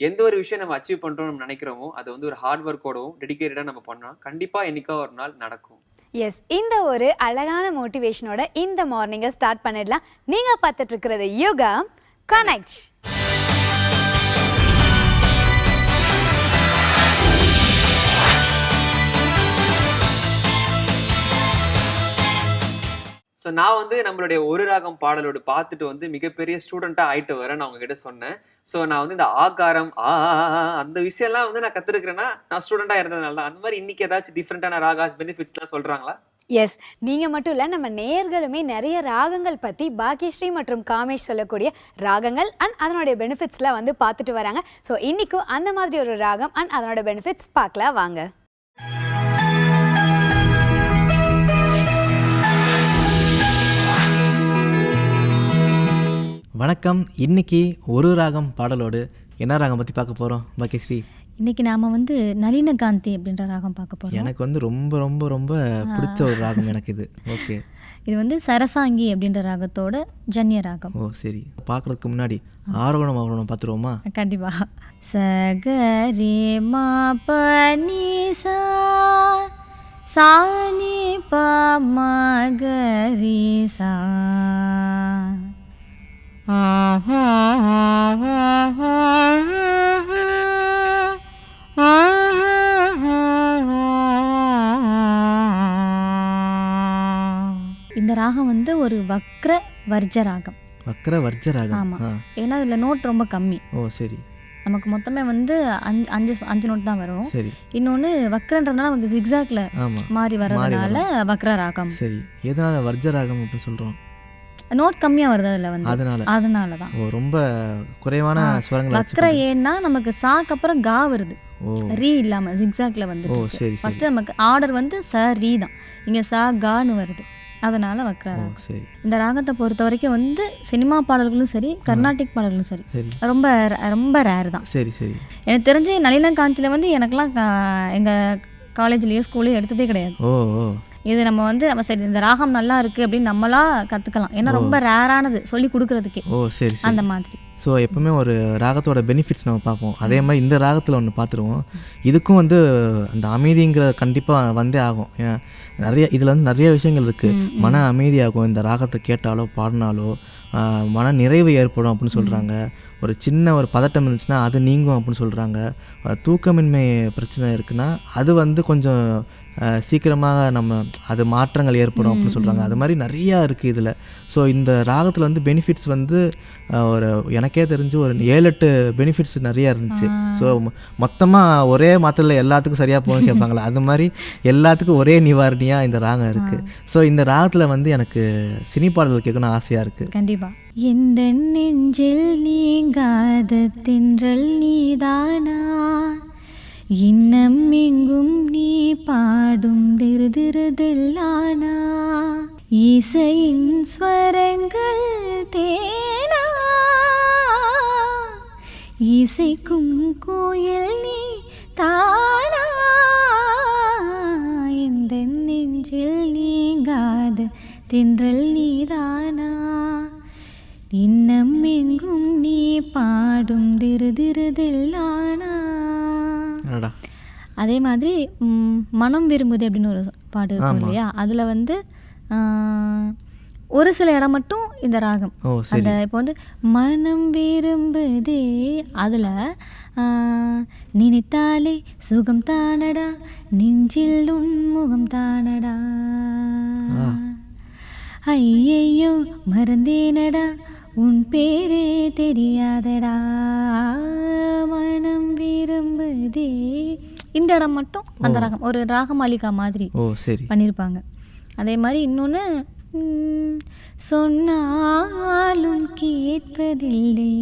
எந்த ஒரு விஷயம் நம்ம அச்சீவ் பண்றோம்னு நம்ம நினைக்கிறோமோ அது வந்து ஒரு ஹார்ட் ஒர்க்கோடவும் டெடிகேட்டடா நம்ம பண்ணா கண்டிப்பா என்னைக்கா ஒரு நாள் நடக்கும். எஸ், இந்த ஒரு அழகான மோட்டிவேஷனோட இந்த மார்னிங்கை ஸ்டார்ட் பண்ணிடலாம். நீங்க பார்த்துட்டு இருக்கிறது யோகா கனெக்ட். ஸோ நான் வந்து நம்மளுடைய ஒரு ராகம் பாடலோடு பார்த்துட்டு வந்து மிகப்பெரிய ஸ்டூடெண்ட்டாக ஆயிட்டு வரேன் நான் உங்ககிட்ட சொன்னேன். ஸோ நான் வந்து இந்த ஆகாரம் அந்த விஷயம்லாம் வந்து நான் கற்றுருக்கிறேன்னா நான் ஸ்டூடெண்ட்டாக இருந்ததுனால தான். அந்த மாதிரி இன்னைக்கு ஏதாச்சும் டிஃப்ரெண்டான ராகாஸ் பெனிஃபிட்ஸ்லாம் சொல்கிறாங்களா? எஸ், நீங்கள் மட்டும் இல்லை, நம்ம நேயர்களுமே நிறைய ராகங்கள் பற்றி பாக்கியஸ்ரீ மற்றும் காமேஷ் சொல்லக்கூடிய ராகங்கள் அண்ட் அதனுடைய பெனிஃபிட்ஸ்லாம் வந்து பார்த்துட்டு வராங்க. ஸோ இன்றைக்கும் அந்த மாதிரி ஒரு ராகம் அண்ட் அதனோட பெனிஃபிட்ஸ் பார்க்கலாம் வாங்க. வணக்கம். இன்னைக்கு ஒரு ராகம் பாடலோடு என்ன ராகம் பற்றி பார்க்க போகிறோம் பாக்கியஸ்ரீ? இன்றைக்கி நாம் வந்து நளினகாந்தி அப்படின்ற ராகம் பார்க்க போகிறோம். எனக்கு வந்து ரொம்ப ரொம்ப ரொம்ப பிடிச்ச ஒரு ராகம் எனக்கு இது. ஓகே, இது வந்து சரசாங்கி அப்படின்ற ராகத்தோட ஜன்ய ராகம். ஓ சரி, பார்க்குறதுக்கு முன்னாடி ஆரோகணம் அவரோணம் பார்த்துருவோமா? கண்டிப்பாக. ச க ரே மா ப நீ சா சா நீ ப ம க ரீ சா இந்த ராகம் வந்து ஒரு வக்ர வர்ஜ ராகம். வக்ர வர்ஜ ராகம். ஆமாம், ஏன்னா இதில் நோட் ரொம்ப கம்மி. ஓ சரி. நமக்கு மொத்தமே வந்து அஞ்சு நோட் தான் வரும். சரி. இன்னொன்று வக்ரன்றதுனால நமக்கு ஜிக்ஸாக்ல மாறி வர்றதுனால வக்ர ராகம். சரி, எதனால வர்ஜ ராகம் அப்படின்னு சொல்கிறோம்? நோட் கம்மியாக வருது அதில் வந்து, அதனால தான். ஓ, ரொம்ப குறைவான ஸ்வரங்கள். வக்ர ஏன்னா நமக்கு சாக்கு அப்புறம் கா வருது, ரீ இல்லாமல் ஜிக்ஸாக்ல வந்து. சரி. ஃபர்ஸ்ட் நமக்கு ஆர்டர் வந்து ச ரீ தான், இங்கே சா கான்னு வருது, அதனால வக்ர ராகம். சரி. இந்த ராகத்தை பொறுத்த வரைக்கும் வந்து சினிமா பாடல்களும் சரி கர்நாடிக் பாடல்களும் சரி ரொம்ப ரொம்ப ரேர் தான். சரி சரி. எனக்கு தெரிஞ்சு நளினகாந்தியில் வந்து எனக்கெல்லாம் எங்கள் காலேஜ்லேயோ ஸ்கூல்லையோ எடுத்ததே கிடையாது. ஓ ஓ. இது நம்ம வந்து நம்ம சரி இந்த ராகம் நல்லா இருக்குது அப்படின்னு நம்மளா கற்றுக்கலாம், ஏன்னா ரொம்ப ரேரானது சொல்லி கொடுக்குறதுக்கே. ஓ சரி. அந்த மாதிரி. ஸோ எப்பவுமே ஒரு ராகத்தோட பெனிஃபிட்ஸ் நம்ம பார்ப்போம். அதே மாதிரி இந்த ராகத்தில் ஒன்று பார்த்துருவோம். இதுக்கும் வந்து அந்த அமைதிங்கிற கண்டிப்பாக வந்தே ஆகும். ஏன்னா இதில் வந்து நிறைய விஷயங்கள் இருக்குது. மன அமைதியாகும் இந்த ராகத்தை கேட்டாலோ பாடினாலோ, மன நிறைவு ஏற்படும் அப்படின்னு சொல்கிறாங்க. ஒரு சின்ன ஒரு பதட்டம் இருந்துச்சுன்னா அது நீங்கும் அப்படின்னு சொல்கிறாங்க. தூக்கமின்மை பிரச்சனை இருக்குன்னா அது வந்து கொஞ்சம் சீக்கிரமாக நம்ம அது மாற்றங்கள் ஏற்படும் அப்படின்னு சொல்கிறாங்க. அது மாதிரி நிறையா இருக்குது இதில். ஸோ இந்த ராகத்தில் வந்து பெனிஃபிட்ஸ் வந்து ஒரு எனக்கே தெரிஞ்சு ஒரு 7-8 பெனிஃபிட்ஸ் நிறையா இருந்துச்சு. ஸோ மொத்தமாக ஒரே மாத்திரையில் எல்லாத்துக்கும் சரியாக போகணும்னு கேட்பாங்களா, அது மாதிரி எல்லாத்துக்கும் ஒரே நிவாரணியாக இந்த ராகம் இருக்குது. ஸோ இந்த ராகத்தில் வந்து எனக்கு சினி பாடல்கள் கேட்கணும்னு ஆசையாக இருக்குது. கண்டிப்பாக. எந்த நெஞ்சில் நீங்காத தென்றல் நீதானா, இன்னம் எங்கும் நீ பாடும் திருதிருதில்லானா, இசையின் ஸ்வரங்கள் தேனா, இசைக்கும் கோயில் நீ தானா, எந்த நெஞ்சில் நீங்காத தென்றல் நீதானா, இன்னம் எங்கும் நீ பாடும் திருதிருதில்லானா. அதே மாதிரி மனம் விரும்புது அப்படின்னு ஒரு பாடு இருக்கும் இல்லையா, அதில் வந்து ஒரு சில இடம் மட்டும் இந்த ராகம் அந்த இப்போ வந்து மனம் விரும்புதே அதில் நினைத்தாலே சுகம் தானடா நெஞ்சில் உன்முகம் தானடா, ஐயையோ மறந்தேனடா உன் பேரே தெரியாதடா, மனம் விரும்புதே. இந்த இடம் மட்டும் அந்த ராகம் ஒரு ராகமாலிகா மாதிரி பண்ணியிருப்பாங்க. அதே மாதிரி இன்னொன்று, சொன்னாலும் கேட்பதில்லை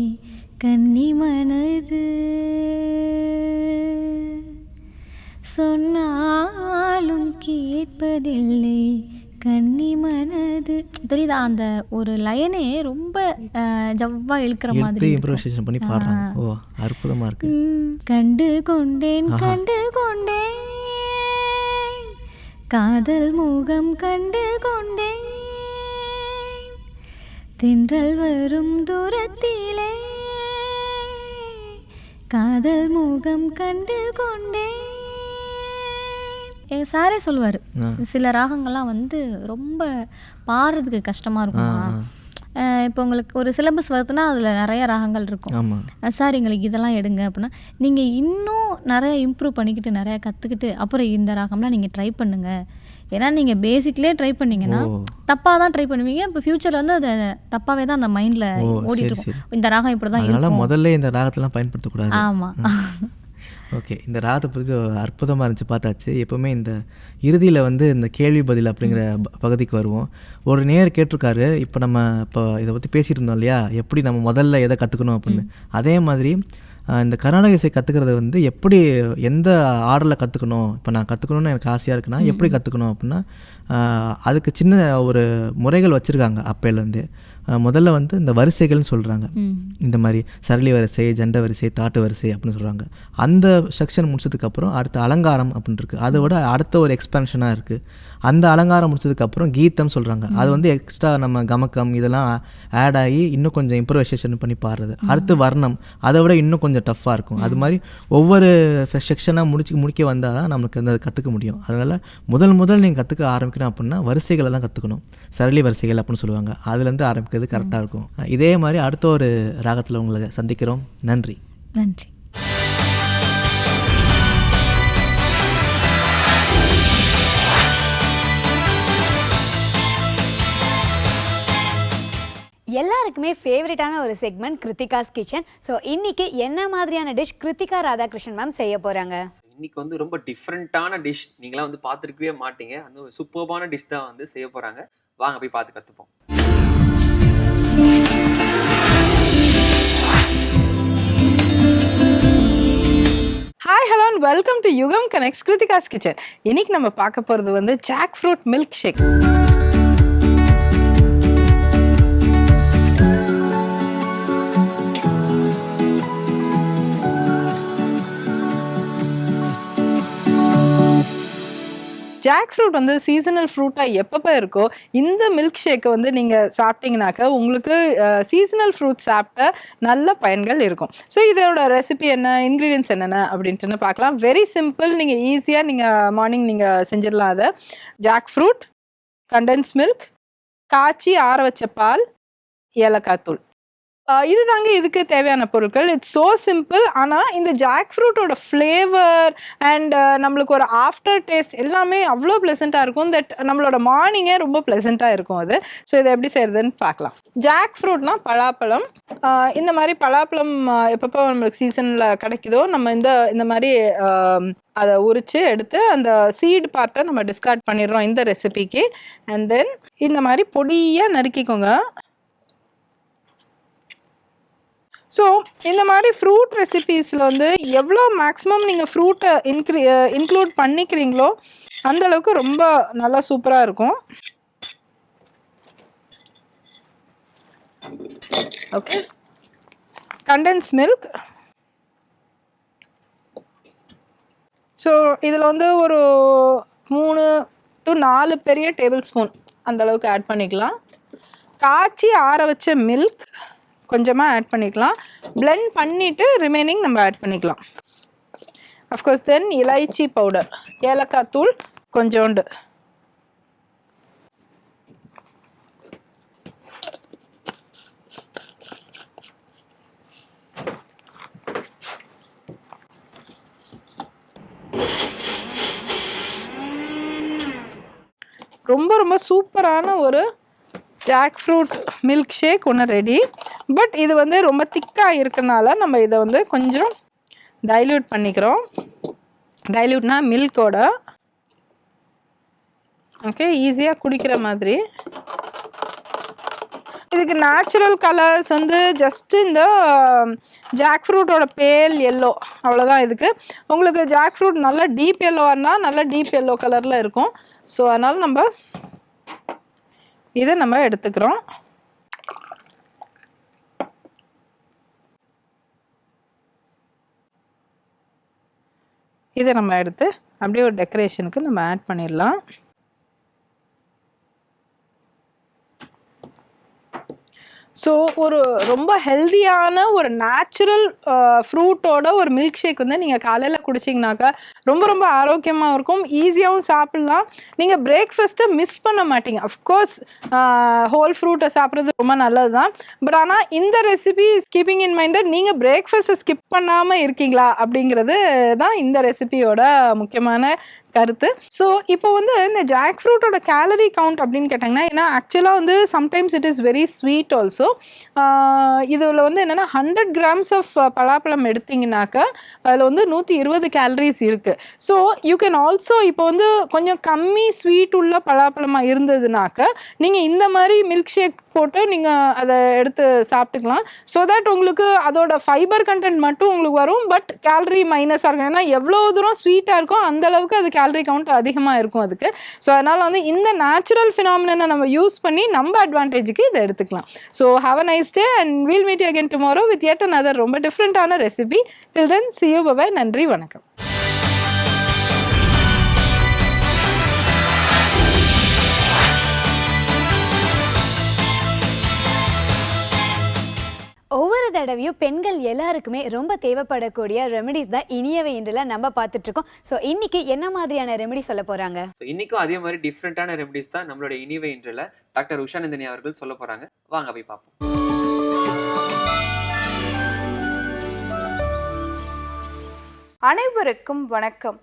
கன்னி மனது, சொன்னாலும் கேட்பதில்லை கன்னி மனது. தெரியுதா, அந்த ஒரு லைனே ரொம்ப ஜவ்வா இழுக்கிற மாதிரி இம்ப்ரோவைசேஷன் பண்ணி பாடுறாங்க. ஓ அற்புதமா இருக்கு. கண்டு கொண்டேன் கண்டு கொண்டேன் காதல் முகம் கண்டு கொண்டேன், தென்றல் வரும் தூரத்திலே காதல் முகம் கண்டு கொண்டேன். எங்கள் சாரே சொல்லுவார், சில ராகங்கள்லாம் வந்து ரொம்ப பாடுறதுக்கு கஷ்டமாக இருக்குமா. இப்போ உங்களுக்கு ஒரு சிலபஸ் வருதுன்னா அதில் நிறைய ராகங்கள் இருக்கும். சார் எங்களுக்கு இதெல்லாம் எடுங்க அப்படின்னா நீங்கள் இன்னும் நிறைய இம்ப்ரூவ் பண்ணிக்கிட்டு நிறையா கற்றுக்கிட்டு அப்புறம் இந்த ராகம்லாம் நீங்கள் ட்ரை பண்ணுங்கள். ஏன்னா நீங்கள் பேசிக்லேயே ட்ரை பண்ணிங்கன்னா தப்பாக தான் ட்ரை பண்ணுவீங்க. இப்போ ஃப்யூச்சரில் வந்து அதை தப்பாகவே தான் அந்த மைண்டில் ஓடிட்டு இருக்கும். இந்த ராகம் இப்படி தான் இருக்கும், முதல்ல இந்த ராகத்தெல்லாம் பயன்படுத்தக்கூடாது. ஆமாம். ஓகே, இந்த ராகத்தை பற்றி அற்புதமாக இருந்துச்சு, பார்த்தாச்சு. எப்போவுமே இந்த இறுதியில் வந்து இந்த கேள்வி பதில் அப்படிங்கிற பகுதிக்கு வருவோம். ஒரு நேர் கேட்டிருக்காரு, இப்போ இதை பற்றி பேசிகிட்டு இருந்தோம் இல்லையா, எப்படி நம்ம முதல்ல எதை கற்றுக்கணும் அப்படின்னு. அதே மாதிரி இந்த கர்நாடக இசை கற்றுக்கிறது வந்து எப்படி, எந்த ஆர்டரில் கற்றுக்கணும், இப்போ நான் கற்றுக்கணுன்னு எனக்கு ஆசையாக இருக்குன்னா எப்படி கற்றுக்கணும் அப்படின்னா அதுக்கு சின்ன ஒரு முறைகள் வச்சுருக்காங்க அப்போலேருந்து. முதல்ல வந்து இந்த வரிசைகள்னு சொல்கிறாங்க. இந்த மாதிரி சரளி வரிசை, ஜண்ட வரிசை, தாட்டு வரிசை அப்படின்னு சொல்கிறாங்க. அந்த செக்ஷன் முடிச்சதுக்கப்புறம் அடுத்த அலங்காரம் அப்படின்னு இருக்குது. அதை விட அடுத்த ஒரு எக்ஸ்பென்ஷனாக இருக்குது. அந்த அலங்காரம் முடிச்சதுக்கப்புறம் கீதம் சொல்கிறாங்க. அது வந்து எக்ஸ்ட்ரா நம்ம கமக்கம் இதெல்லாம் ஆட் ஆகி இன்னும் கொஞ்சம் இம்ப்ரவைசேஷன் பண்ணி பாடுறது. அடுத்து வர்ணம், அதை விட இன்னும் கொஞ்சம் டஃப்பாக இருக்கும். அது மாதிரி ஒவ்வொரு செக்ஷனாக முடிக்க வந்தால் தான் நமக்கு அந்த கற்றுக்க முடியும். அதனால் முதல் நீங்கள் கற்றுக்க ஆரம்பிக்கணும் அப்படின்னா வரிசைகளை தான் கற்றுக்கணும். சரளி வரிசைகள் அப்படின்னு சொல்லுவாங்க. அதுலேருந்து ஆரம்பிக்கிறது கரெக்டாக இருக்கும். இதே மாதிரி அடுத்த ஒரு ராகத்தில் உங்களை சந்திக்கிறோம். நன்றி. நன்றி. எல்லாருக்குமே ஃபேவரட்டான ஒரு செக்மெண்ட் கிருத்திகாஸ் கிச்சன். ஸோ இன்னைக்கு என்ன மாதிரியான டிஷ் கிருத்திகா ராதாகிருஷ்ணன் மேம் செய்ய போறாங்க? இன்னைக்கு வந்து ரொம்ப டிஃப்ரெண்ட்டான டிஷ், நீங்களாம் வந்து பார்த்துருக்கவே மாட்டீங்க. அந்த ஒரு சூப்பர்பான டிஷ் தான் வந்து செய்ய போறாங்க. வாங்க போய் பார்த்து கற்றுப்போம். Hi hello and welcome to Yugam connects Kiruthika's kitchen. இன்னைக்கு நம்ம பார்க்க போகிறது வந்து jackfruit milkshake. Jackfruit வந்து சீசனல் ஃப்ரூட்டாக எப்பப்போ இருக்கோ இந்த மில்க் ஷேக்கை வந்து நீங்கள் சாப்பிட்டீங்கனாக்கா உங்களுக்கு சீசனல் ஃப்ரூட் சாப்பிட்ட நல்ல பயன்கள் இருக்கும். ஸோ இதோட ரெசிபி என்ன, இன்க்ரீடியன்ஸ் என்னென்ன அப்படின்ட்டு பார்க்கலாம். வெரி சிம்பிள், நீங்கள் ஈஸியாக நீங்கள் மார்னிங் நீங்கள் செஞ்சிடலாம். அதை ஜாக் ஃப்ரூட், கண்டென்ஸ் மில்க், காய்ச்சி ஆற வச்ச பால், ஏலக்காய் தூள், இது தாங்க இதுக்கு தேவையான பொருட்கள். It's so simple. ஆனால் இந்த ஜாக் ஃப்ரூட்டோட ஃப்ளேவர் அண்ட் நம்மளுக்கு ஒரு ஆஃப்டர் டேஸ்ட் எல்லாமே அவ்வளோ ப்ளசண்ட்டாக இருக்கும். தட் நம்மளோட மார்னிங்கே ரொம்ப ப்ளசண்ட்டாக இருக்கும் அது. ஸோ இதை எப்படி செய்கிறதுன்னு பார்க்கலாம். ஜாக் ஃப்ரூட்னால் பலாப்பழம். இந்த மாதிரி பலாப்பழம் எப்பப்போ நம்மளுக்கு சீசனில் கிடைக்குதோ நம்ம இந்த மாதிரி அதை உரித்து எடுத்து அந்த சீடு பார்ட்டை நம்ம டிஸ்கார்ட் பண்ணிடுறோம் இந்த ரெசிபிக்கு. அண்ட் தென் இந்த மாதிரி பொடியாக நறுக்கிக்கோங்க. ஸோ இந்த மாதிரி ஃப்ரூட் ரெசிபீஸில் வந்து எவ்வளோ மேக்ஸிமம் நீங்கள் ஃப்ரூட்டை இன்க்ளூட் பண்ணிக்கிறீங்களோ அந்தளவுக்கு ரொம்ப நல்லா சூப்பராக இருக்கும். Okay, condense milk. ஸோ இதில் வந்து ஒரு 3 to 4 பெரிய டேபிள் ஸ்பூன் அந்தளவுக்கு ஆட் பண்ணிக்கலாம். காய்ச்சி ஆற வச்ச மில்க் கொஞ்சமாக ஆட் பண்ணிக்கலாம். பிளெண்ட் பண்ணிவிட்டு ரிமைனிங் நம்ம ஆட் பண்ணிக்கலாம். அஃப்கோர்ஸ் தென் இலைச்சி பவுடர், ஏலக்காய் தூள் கொஞ்சோண்டு, ரொம்ப ரொம்ப சூப்பரான ஒரு ஜாக் ஃப்ரூட் மில்க் ஷேக் ஒன்று ரெடி. பட் இது வந்து ரொம்ப திக்காக இருக்கனால நம்ம இதை வந்து கொஞ்சம் டைல்யூட் பண்ணிக்கிறோம். டைல்யூட்னா மில்கோட ஓகே ஈஸியாக குடிக்கிற மாதிரி. இதுக்கு நேச்சுரல் கலர்ஸ் வந்து ஜஸ்ட்டு இந்த ஜாக் ஃப்ரூட்டோட பேல் எல்லோ, அவ்வளோதான். இதுக்கு உங்களுக்கு ஜாக் ஃப்ரூட் நல்லா டீப் எல்லோவாக இருந்தால் நல்லா டீப் எல்லோ கலரில் இருக்கும். ஸோ அதனால் நம்ம இதை நம்ம எடுத்துக்கிறோம். இதை நம்ம எடுத்து அப்படியே ஒரு டெக்கரேஷனுக்கு நம்ம ஆட் பண்ணிடலாம். ஸோ ஒரு ரொம்ப ஹெல்தியான ஒரு நேச்சுரல் ஃப்ரூட்டோட ஒரு மில்க் ஷேக் வந்து நீங்கள் காலையில் குடிச்சிங்கனாக்கா ரொம்ப ரொம்ப ஆரோக்கியமாக இருக்கும், ஈஸியாகவும் சாப்பிட்லாம். நீங்கள் பிரேக்ஃபாஸ்ட்டை மிஸ் பண்ண மாட்டீங்க. அஃப்கோர்ஸ் ஹோல் ஃப்ரூட்டை சாப்பிட்றது ரொம்ப நல்லது தான். பட் ஆனால் இந்த ரெசிபி கீப்பிங் இன் மைண்ட் நீங்கள் பிரேக்ஃபாஸ்ட்டை ஸ்கிப் பண்ணாமல் இருக்கீங்களா அப்படிங்கிறது தான் இந்த ரெசிபியோட முக்கியமான கருத்து. ஸோ இப்போ வந்து இந்த ஜாக் ஃப்ரூட்டோட கேலரி கவுண்ட் அப்படின்னு கேட்டாங்கன்னா, ஏன்னா ஆக்சுவலாக வந்து sometimes it is very sweet also. இதில் வந்து என்னென்னா 100 grams ஆஃப் பலாப்பழம் எடுத்திங்கனாக்கா அதில் வந்து 120 கேலரிஸ் இருக்குது. ஸோ யூ கேன் ஆல்சோ இப்போ வந்து கொஞ்சம் கம்மி ஸ்வீட் உள்ள பலாப்பழமாக இருந்ததுனாக்கா நீங்கள் இந்த மாதிரி மில்க் ஷேக் போட்டு நீங்கள் அதை எடுத்து சாப்பிட்டுக்கலாம். ஸோ தட் உங்களுக்கு அதோட ஃபைபர் கண்டென்ட் மட்டும் உங்களுக்கு வரும், பட் கேலரி மைனஸாக இருக்கும். ஏன்னா எவ்வளோ தூரம் ஸ்வீட்டாக இருக்கும் அந்தளவுக்கு அது கேலரி கவுண்ட் அதிகமாக இருக்கும் அதுக்கு. ஸோ அதனால் வந்து இந்த நேச்சுரல் ஃபினாமினனை நம்ம யூஸ் பண்ணி நம்ம அட்வான்டேஜுக்கு இதை எடுத்துக்கலாம். So have a nice day and we'll meet you again tomorrow with yet another ரொம்ப டிஃப்ரெண்ட்டான recipe. Till then see you, bye. நன்றி, வணக்கம். ஒவ்வொரு தடவையும் பெண்கள் எல்லாருக்குமே ரொம்ப தேவைப்படக்கூடிய ரெமெடிஸ் தான் இனியவை இன்றில் நம்ம பார்த்துட்டு இருக்கோம். ஸோ இன்னைக்கு என்ன மாதிரியான ரெமெடி சொல்ல போறாங்க? ஸோ இன்னைக்கும் அதே மாதிரி டிஃப்ரெண்டான ரெமெடிஸ் தான் நம்மளோட இனிவை இன்றில் டாக்டர் உஷாநந்தினி அவர்கள் சொல்ல போறாங்க. வாங்க போய் பார்ப்போம். அனைவருக்கும் வணக்கம்.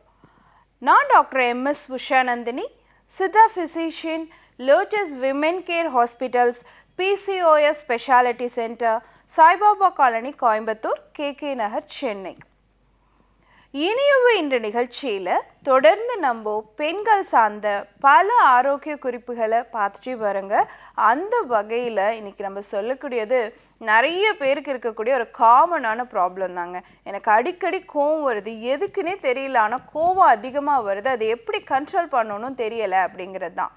நான் doctor MS Ushanandini, Siddha physician, Lotus Women Care hospitals, PCOS speciality centre, Saibaba colony, Coimbatore, KK Nagar, Chennai. இனியவை என்ற நிகழ்ச்சியில் தொடர்ந்து நம்ம பெண்கள் சார்ந்த பல ஆரோக்கிய குறிப்புகளை பார்த்துட்டு வருங்க. அந்த வகையில் இன்றைக்கி நம்ம சொல்லக்கூடியது நிறைய பேருக்கு இருக்கக்கூடிய ஒரு காமனான ப்ராப்ளம் தாங்க. எனக்கு அடிக்கடி கோவம் வருது, எதுக்குன்னே தெரியல, ஆனால் கோவம் அதிகமாக வருது, அதை எப்படி கண்ட்ரோல் பண்ணணும்னு தெரியலை அப்படிங்கிறது தான்.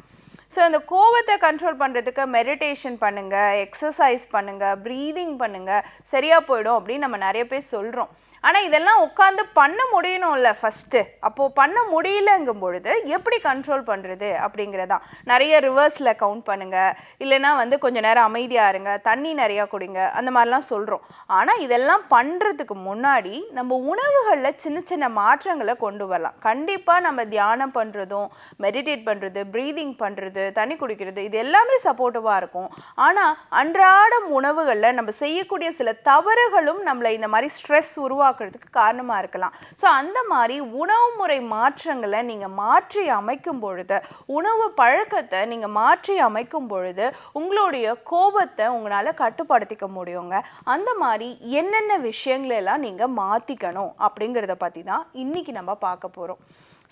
ஸோ இந்த கோவத்தை கண்ட்ரோல் பண்ணுறதுக்கு மெடிடேஷன் பண்ணுங்கள், எக்ஸசைஸ் பண்ணுங்கள், ப்ரீதிங் பண்ணுங்கள், சரியாக போயிடும் அப்படின்னு நம்ம நிறைய பேர் சொல்கிறோம். ஆனால் இதெல்லாம் உட்காந்து பண்ண முடியணும்ல ஃபஸ்ட்டு. அப்போது பண்ண முடியலங்கும் பொழுது எப்படி கண்ட்ரோல் பண்ணுறது அப்படிங்கிறதான். நிறைய ரிவர்ஸில் கவுண்ட் பண்ணுங்கள், இல்லைனா வந்து கொஞ்சம் நேரம் அமைதியாக இருங்க, தண்ணி நிறையா குடிங்க, அந்த மாதிரிலாம் சொல்கிறோம். ஆனால் இதெல்லாம் பண்ணுறதுக்கு முன்னாடி நம்ம உணவுகளில் சின்ன சின்ன மாற்றங்களை கொண்டு வரலாம். கண்டிப்பாக நம்ம தியானம் பண்ணுறதும், மெடிடேட் பண்ணுறது, ப்ரீதிங் பண்ணுறது, தண்ணி குடிக்கிறது, இது எல்லாமே சப்போர்ட்டிவாக இருக்கும். ஆனால் அன்றாடம் உணவுகளில் நம்ம செய்யக்கூடிய சில தவறுகளும் நம்மளை இந்த மாதிரி ஸ்ட்ரெஸ் உருவாக்குறதுக்கு காரணமாக இருக்கலாம். ஸோ அந்த மாதிரி உணவு முறை மாற்றங்களை நீங்கள் மாற்றி அமைக்கும் பொழுது, உணவு பழக்கத்தை நீங்கள் மாற்றி அமைக்கும் பொழுது உங்களுடைய கோபத்தை உங்களால் கட்டுப்படுத்திக்க முடியுங்க. அந்த மாதிரி என்னென்ன விஷயங்களெல்லாம் நீங்கள் மாற்றிக்கணும் அப்படிங்கிறத பற்றி தான் இன்றைக்கி நம்ம பார்க்க போகிறோம்.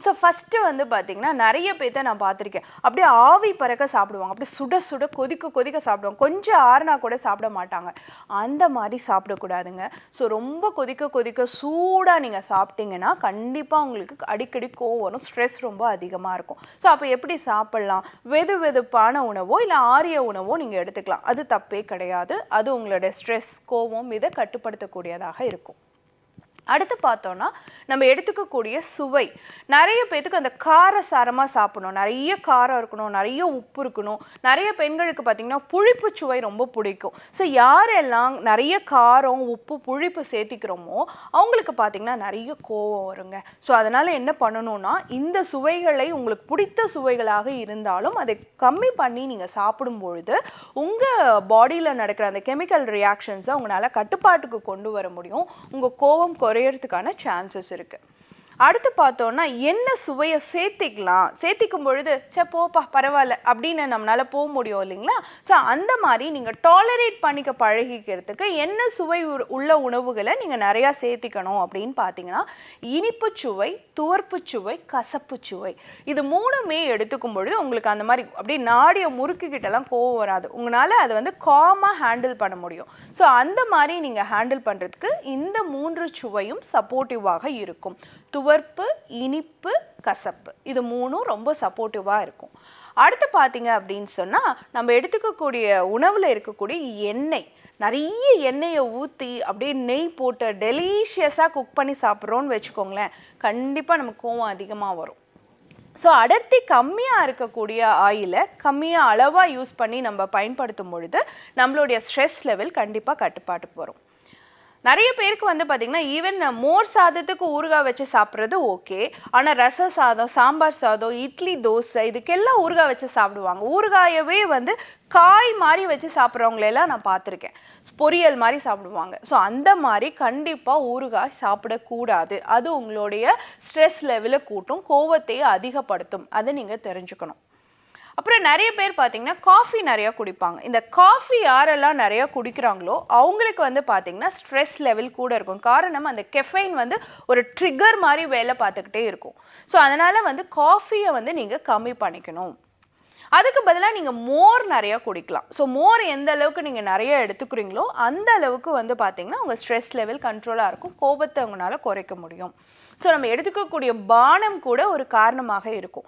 ஸோ ஃபஸ்ட்டு வந்து பார்த்திங்கன்னா நிறைய பேர்த்த நான் பார்த்துருக்கேன், அப்படியே ஆவி பறக்க சாப்பிடுவாங்க, அப்படியே சுட சுட கொதிக்க கொதிக்க சாப்பிடுவாங்க, கொஞ்சம் ஆறுனா கூட சாப்பிட மாட்டாங்க. அந்த மாதிரி சாப்பிடக்கூடாதுங்க. ஸோ ரொம்ப கொதிக்க கொதிக்க சூடாக நீங்கள் சாப்பிட்டீங்கன்னா கண்டிப்பாக உங்களுக்கு அடிக்கடி கோவம் வரும், ஸ்ட்ரெஸ் ரொம்ப அதிகமாக இருக்கும். ஸோ அப்போ எப்படி சாப்பிட்லாம்? வெது வெதுப்பான உணவோ இல்லை ஆரிய உணவோ நீங்கள் எடுத்துக்கலாம், அது தப்பே கிடையாது. அது உங்களோட ஸ்ட்ரெஸ், கோவம் இதை கட்டுப்படுத்தக்கூடியதாக இருக்கும். அடுத்து பார்த்தோன்னா நம்ம எடுத்துக்கக்கூடிய சுவை. நிறைய பேத்துக்கு அந்த காரசாரமாக சாப்பிடணும், நிறைய காரம் இருக்கணும், நிறைய உப்பு இருக்கணும். நிறைய பெண்களுக்கு பார்த்திங்கன்னா புளிப்பு சுவை ரொம்ப பிடிக்கும். ஸோ யாரெல்லாம் நிறைய காரம், உப்பு, புளிப்பு சேர்த்திக்கிறோமோ அவங்களுக்கு பார்த்திங்கன்னா நிறைய கோவம் வருங்க. ஸோ அதனால் என்ன பண்ணணும்னா, இந்த சுவைகளை உங்களுக்கு பிடித்த சுவைகளாக இருந்தாலும் அதை கம்மி பண்ணி நீங்கள் சாப்பிடும் பொழுது உங்கள் பாடியில் நடக்கிற அந்த கெமிக்கல் ரியாக்ஷன்ஸை உங்களால் கட்டுப்பாட்டுக்கு கொண்டு வர முடியும். உங்கள் கோவம் குறையறதுக்கான சான்சஸ் இருக்குது. அடுத்து பார்த்தோன்னா என்ன சுவையை சேர்த்திக்கும் பொழுது சே போப்பா பரவாயில்ல அப்படின்னு நம்மளால் போக முடியும் இல்லைங்களா? ஸோ அந்த மாதிரி நீங்கள் டாலரேட் பண்ணிக்க பழகிக்கிறதுக்கு என்ன சுவை உள்ள உணவுகளை நீங்கள் நிறையா சேர்த்திக்கணும் அப்படின்னு பார்த்தீங்கன்னா, இனிப்பு சுவை, துவர்ப்பு சுவை, கசப்பு சுவை, இது மூணுமே எடுத்துக்கும் பொழுது உங்களுக்கு அந்த மாதிரி அப்படியே நாடிய முறுக்கிக்கிட்டலாம் கோவம் வராது. உங்களால் அதை வந்து காமாக ஹேண்டில் பண்ண முடியும். ஸோ அந்த மாதிரி நீங்கள் ஹேண்டில் பண்ணுறதுக்கு இந்த 3 சுவையும் சப்போர்ட்டிவாக இருக்கும். துவர்ப்பு, இனிப்பு, கசப்பு, இது 3 ரொம்ப சப்போர்ட்டிவாக இருக்கும். அடுத்து பார்த்தீங்க அப்படின்னு சொன்னால், நம்ம எடுத்துக்கக்கூடிய உணவில் இருக்கக்கூடிய எண்ணெய், நிறைய எண்ணெயை ஊற்றி அப்படியே நெய் போட்டு டெலிஷியஸாக குக் பண்ணி சாப்பிட்றோன்னு வச்சுக்கோங்களேன், கண்டிப்பாக நமக்கு கோவம் அதிகமாக வரும். ஸோ அடர்த்தி கம்மியாக இருக்கக்கூடிய ஆயிலை கம்மியாக அளவாக யூஸ் பண்ணி நம்ம பயன்படுத்தும் பொழுது நம்மளுடைய ஸ்ட்ரெஸ் லெவல் கண்டிப்பாக கட்டுப்பாட்டுக்கு வரும். நிறைய பேருக்கு வந்து பார்த்திங்கன்னா ஈவன் மோர் சாதத்துக்கு ஊறுகாய் வச்சு சாப்பிட்றது ஓகே, ஆனால் ரச சாதம், சாம்பார் சாதம், இட்லி, தோசை இதுக்கெல்லாம் ஊறுகாய் வச்சு சாப்பிடுவாங்க. ஊறுகாயவே வந்து காய் மாதிரி வச்சு சாப்பிட்றவங்களெல்லாம் நான் பார்த்துருக்கேன், பொரியல் மாதிரி சாப்பிடுவாங்க. ஸோ அந்த மாதிரி கண்டிப்பாக ஊறுகாய் சாப்பிடக்கூடாது. அது உங்களுடைய ஸ்ட்ரெஸ் லெவலை கூட்டும், கோவத்தை அதிகப்படுத்தும். அதை நீங்கள் தெரிஞ்சுக்கணும். அப்புறம் நிறைய பேர் பார்த்தீங்கன்னா காஃபி நிறையா குடிப்பாங்க. இந்த காஃபி யாரெல்லாம் நிறையா குடிக்கிறாங்களோ அவங்களுக்கு வந்து பார்த்திங்கன்னா ஸ்ட்ரெஸ் லெவல் கூட இருக்கும். காரணம் அந்த கெஃபைன் வந்து ஒரு ட்ரிகர் மாதிரி வேலை பார்த்துக்கிட்டே இருக்கும். ஸோ அதனால் வந்து காஃபியை வந்து நீங்கள் கம்மி பண்ணிக்கணும். அதுக்கு பதிலாக நீங்கள் மோர் நிறையா குடிக்கலாம். ஸோ மோர் எந்த அளவுக்கு நீங்கள் நிறைய எடுத்துக்கிறீங்களோ அந்த அளவுக்கு வந்து பார்த்திங்கன்னா உங்கள் ஸ்ட்ரெஸ் லெவல் கண்ட்ரோலாக இருக்கும், கோபத்தை உங்களால் குறைக்க முடியும். ஸோ நம்ம எடுத்துக்கக்கூடிய பானம் கூட ஒரு காரணமாக இருக்கும்.